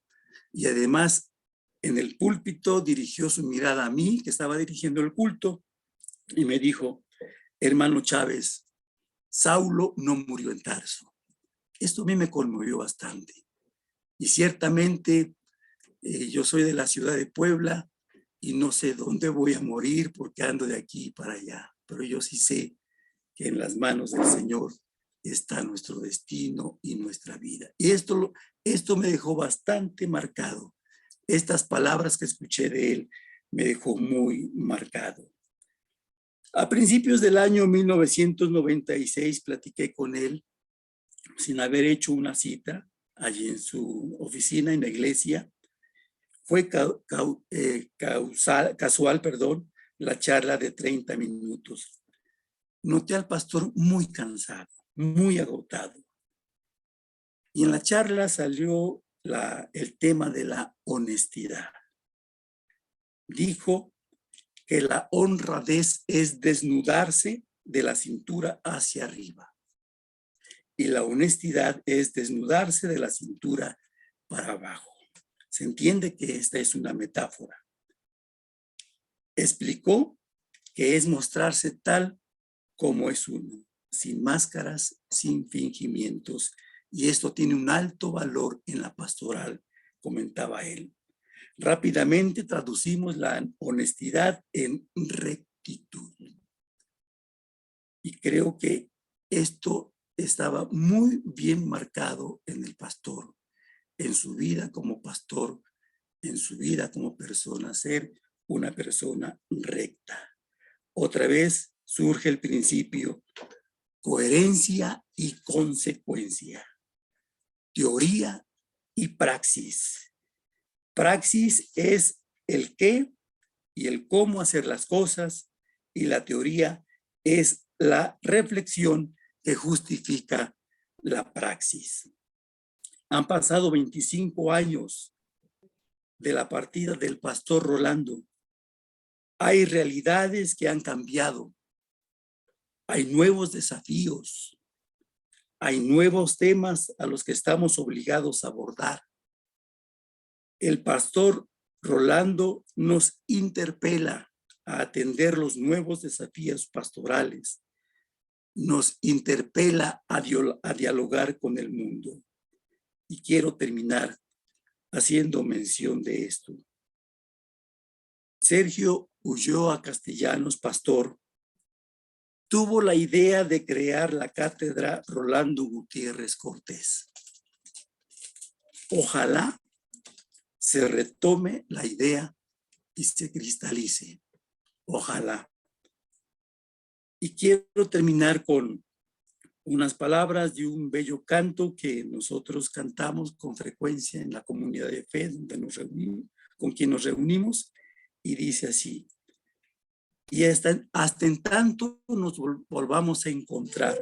Speaker 6: y además en el púlpito dirigió su mirada a mí, que estaba dirigiendo el culto, y me dijo: hermano Chávez, Saulo no murió en Tarso. Esto a mí me conmovió bastante. Y ciertamente yo soy de la ciudad de Puebla y no sé dónde voy a morir porque ando de aquí para allá, pero yo sí sé que en las manos del Señor está nuestro destino y nuestra vida. Y esto me dejó bastante marcado. Estas palabras que escuché de él me dejó muy marcado. A principios del año 1996 platiqué con él sin haber hecho una cita allí en su oficina, en la iglesia. Fue casual, la charla de 30 minutos. Noté al pastor muy cansado, muy agotado. Y en la charla salió el tema de la honestidad. Dijo que la honradez es desnudarse de la cintura hacia arriba y la honestidad es desnudarse de la cintura para abajo. Se entiende que esta es una metáfora. Explicó que es mostrarse tal como es uno, sin máscaras, sin fingimientos, y esto tiene un alto valor en la pastoral, comentaba él. Rápidamente traducimos la honestidad en rectitud. Y creo que esto estaba muy bien marcado en el pastor, en su vida como pastor, en su vida como persona, ser una persona recta. Otra vez surge el principio, coherencia y consecuencia, teoría y praxis. Praxis es el qué y el cómo hacer las cosas, y la teoría es la reflexión que justifica la praxis. Han pasado 25 años de la partida del pastor Rolando. Hay realidades que han cambiado. Hay nuevos desafíos. Hay nuevos temas a los que estamos obligados a abordar. El pastor Rolando nos interpela a atender los nuevos desafíos pastorales. Nos interpela a dialogar con el mundo. Y quiero terminar haciendo mención de esto. Sergio Ulloa Castellanos, pastor, tuvo la idea de crear la cátedra Rolando Gutiérrez Cortés. Ojalá se retome la idea y se cristalice. Ojalá. Y quiero terminar con unas palabras de un bello canto que nosotros cantamos con frecuencia en la comunidad de fe donde nos reunimos, con quien nos reunimos, y dice así: y hasta en tanto nos volvamos a encontrar,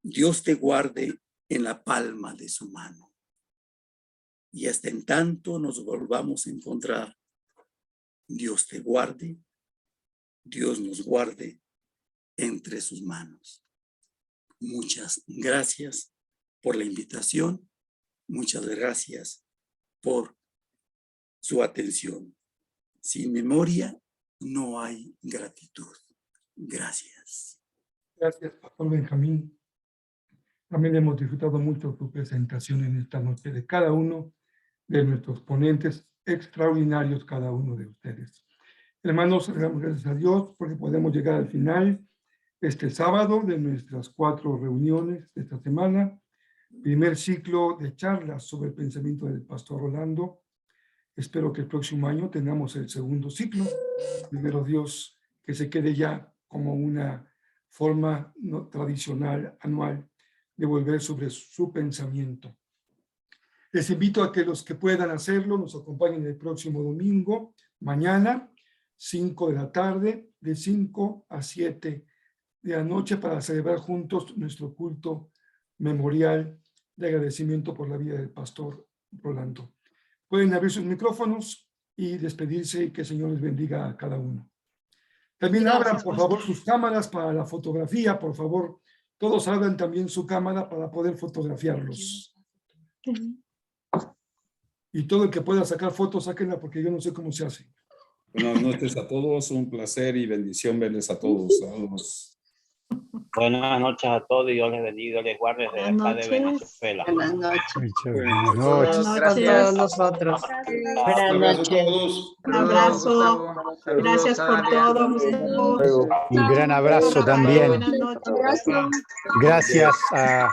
Speaker 6: Dios te guarde en la palma de su mano. Y hasta en tanto nos volvamos a encontrar, Dios te guarde, Dios nos guarde entre sus manos. Muchas gracias por la invitación. Muchas gracias por su atención. Sin memoria no hay gratitud. Gracias.
Speaker 1: Gracias, Pastor Benjamín. También hemos disfrutado mucho tu presentación en esta noche de cada uno de nuestros ponentes, extraordinarios cada uno de ustedes. Hermanos, le damos gracias a Dios porque podemos llegar al final este sábado de nuestras 4 reuniones de esta semana. Primer ciclo de charlas sobre el pensamiento del pastor Rolando. Espero que el próximo año tengamos el segundo ciclo. Primero Dios, que se quede ya como una forma tradicional, anual, de volver sobre su pensamiento. Les invito a que los que puedan hacerlo nos acompañen el próximo domingo, mañana, 5 de la tarde, de 5 a 7 de la noche, para celebrar juntos nuestro culto memorial de agradecimiento por la vida del pastor Rolando. Pueden abrir sus micrófonos y despedirse, y que el Señor les bendiga a cada uno. También
Speaker 7: Gracias,
Speaker 1: abran, por favor, sus cámaras para la fotografía. Por favor, todos abran también su cámara para poder fotografiarlos. Y todo el que pueda sacar fotos, sáquenla, porque yo no sé cómo se hace.
Speaker 8: Buenas noches a todos, un placer y bendición verles a todos. Saludos.
Speaker 9: Buenas noches a todos y Dios les bendiga, les guarde desde acá de Venezuela.
Speaker 7: Buenas noches.
Speaker 10: Buenas noches.
Speaker 7: Con todos nosotros. Buenas noches.
Speaker 11: Un abrazo. Gracias por todo, Gustavo.
Speaker 10: Un gran abrazo también.
Speaker 11: Buenas noches.
Speaker 10: Gracias a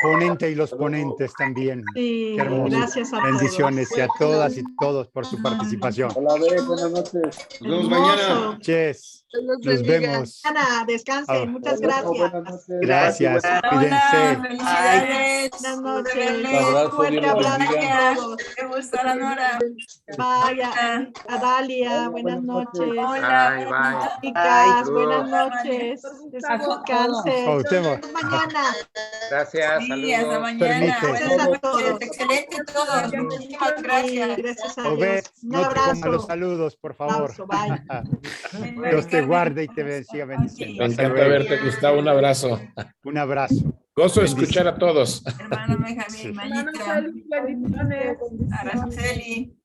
Speaker 10: ponente y los ponentes también.
Speaker 11: Sí,
Speaker 10: Qué hermoso.
Speaker 11: gracias a todos.
Speaker 10: Bendiciones y a todas y todos por su participación.
Speaker 8: Hola, buenas noches. Nos vemos mañana.
Speaker 10: Noches. Nos vemos.
Speaker 11: Ana, descansen. Muchas gracias.
Speaker 10: Gracias. Cuídense.
Speaker 11: Buenas noches.
Speaker 8: Un abrazo,
Speaker 11: Fuerte
Speaker 8: Dios los
Speaker 11: abrazo
Speaker 8: bendiga.
Speaker 11: a todos.
Speaker 7: Me gusta la Nora.
Speaker 11: Vaya, a Dalia, buenas noches.
Speaker 5: Bye, bye.
Speaker 11: Chicas,
Speaker 5: Saludos.
Speaker 11: buenas noches. Descansen.
Speaker 10: Oh, usted va.
Speaker 11: Mañana.
Speaker 5: Gracias. Saludos.
Speaker 7: hasta mañana.
Speaker 10: Permite.
Speaker 7: Buenas noches. Excelente todos. Muchísimas gracias.
Speaker 11: Gracias a
Speaker 10: Obed,
Speaker 11: Dios. Un
Speaker 10: no te comas los
Speaker 11: abrazo.
Speaker 10: saludos, por favor.
Speaker 11: Abrazo, bye.
Speaker 10: Dios te guarde y te bendiga bendiciendo.
Speaker 2: Me
Speaker 10: Hasta
Speaker 2: encanta
Speaker 10: luego.
Speaker 2: verte, Gustavo. Un abrazo.
Speaker 10: Un abrazo.
Speaker 2: Gozo de
Speaker 10: Bendiciones.
Speaker 2: escuchar a todos.
Speaker 7: Hermano Benjamín,
Speaker 10: Sí.
Speaker 7: Mayita, Araceli.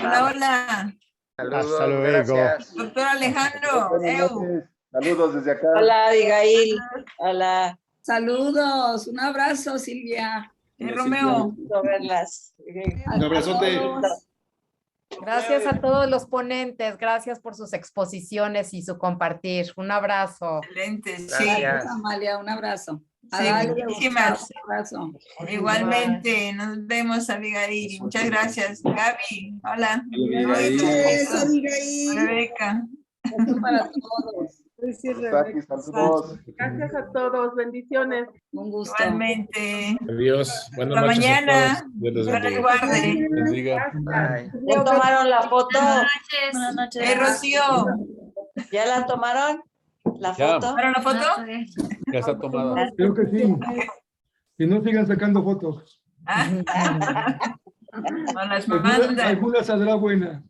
Speaker 7: Hola, hola.
Speaker 5: Saludos,
Speaker 10: Hasta luego.
Speaker 5: gracias.
Speaker 7: Doctor Alejandro. Eu.
Speaker 4: Saludos desde acá.
Speaker 7: Hola, Abigail. Hola.
Speaker 3: Saludos, un abrazo, Silvia.
Speaker 7: Romeo. Verlas.
Speaker 8: Un abrazote.
Speaker 12: Gracias a todos los ponentes, gracias por sus exposiciones y su compartir. Un abrazo.
Speaker 7: Excelente, sí.
Speaker 5: Gracias.
Speaker 3: Amalia, un abrazo.
Speaker 7: Sí,
Speaker 3: Adalia,
Speaker 7: muchísimas.
Speaker 3: un abrazo.
Speaker 7: Igualmente, nos vemos, Abigail. Muchas gracias. Gaby, hola.
Speaker 8: Abigail.
Speaker 7: Rebeca.
Speaker 3: Esto para todos.
Speaker 4: Saludos.
Speaker 11: Gracias a todos. Bendiciones.
Speaker 3: Un gusto.
Speaker 7: Igualmente.
Speaker 2: Adiós. Buenas
Speaker 7: Hasta
Speaker 2: noches a
Speaker 7: mañana.
Speaker 2: todos. Dios les
Speaker 7: Dios les
Speaker 2: bendiga.
Speaker 7: guarde.
Speaker 2: Bendiga.
Speaker 5: Bye.
Speaker 7: ¿Ya tomaron la foto?
Speaker 13: Buenas noches.
Speaker 7: Rocío.
Speaker 13: ¿Ya la tomaron? ¿La
Speaker 8: Ya.
Speaker 13: foto?
Speaker 7: ¿Tomaron la foto?
Speaker 8: Ya está tomada.
Speaker 1: Creo que sí. Que no sigan sacando fotos.
Speaker 7: No las
Speaker 1: Alguna,
Speaker 7: mandan.
Speaker 1: alguna saldrá buena.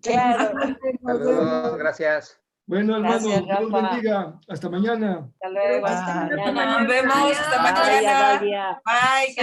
Speaker 13: Claro.
Speaker 5: Saludos, gracias.
Speaker 1: Bueno, hermano,
Speaker 13: Gracias,
Speaker 1: Dios
Speaker 13: Rafa.
Speaker 1: bendiga. Hasta mañana.
Speaker 13: Hasta luego. Hasta mañana.
Speaker 7: Nos vemos. Hasta
Speaker 13: Bye,
Speaker 7: mañana.
Speaker 13: Adalia.
Speaker 7: Bye. Que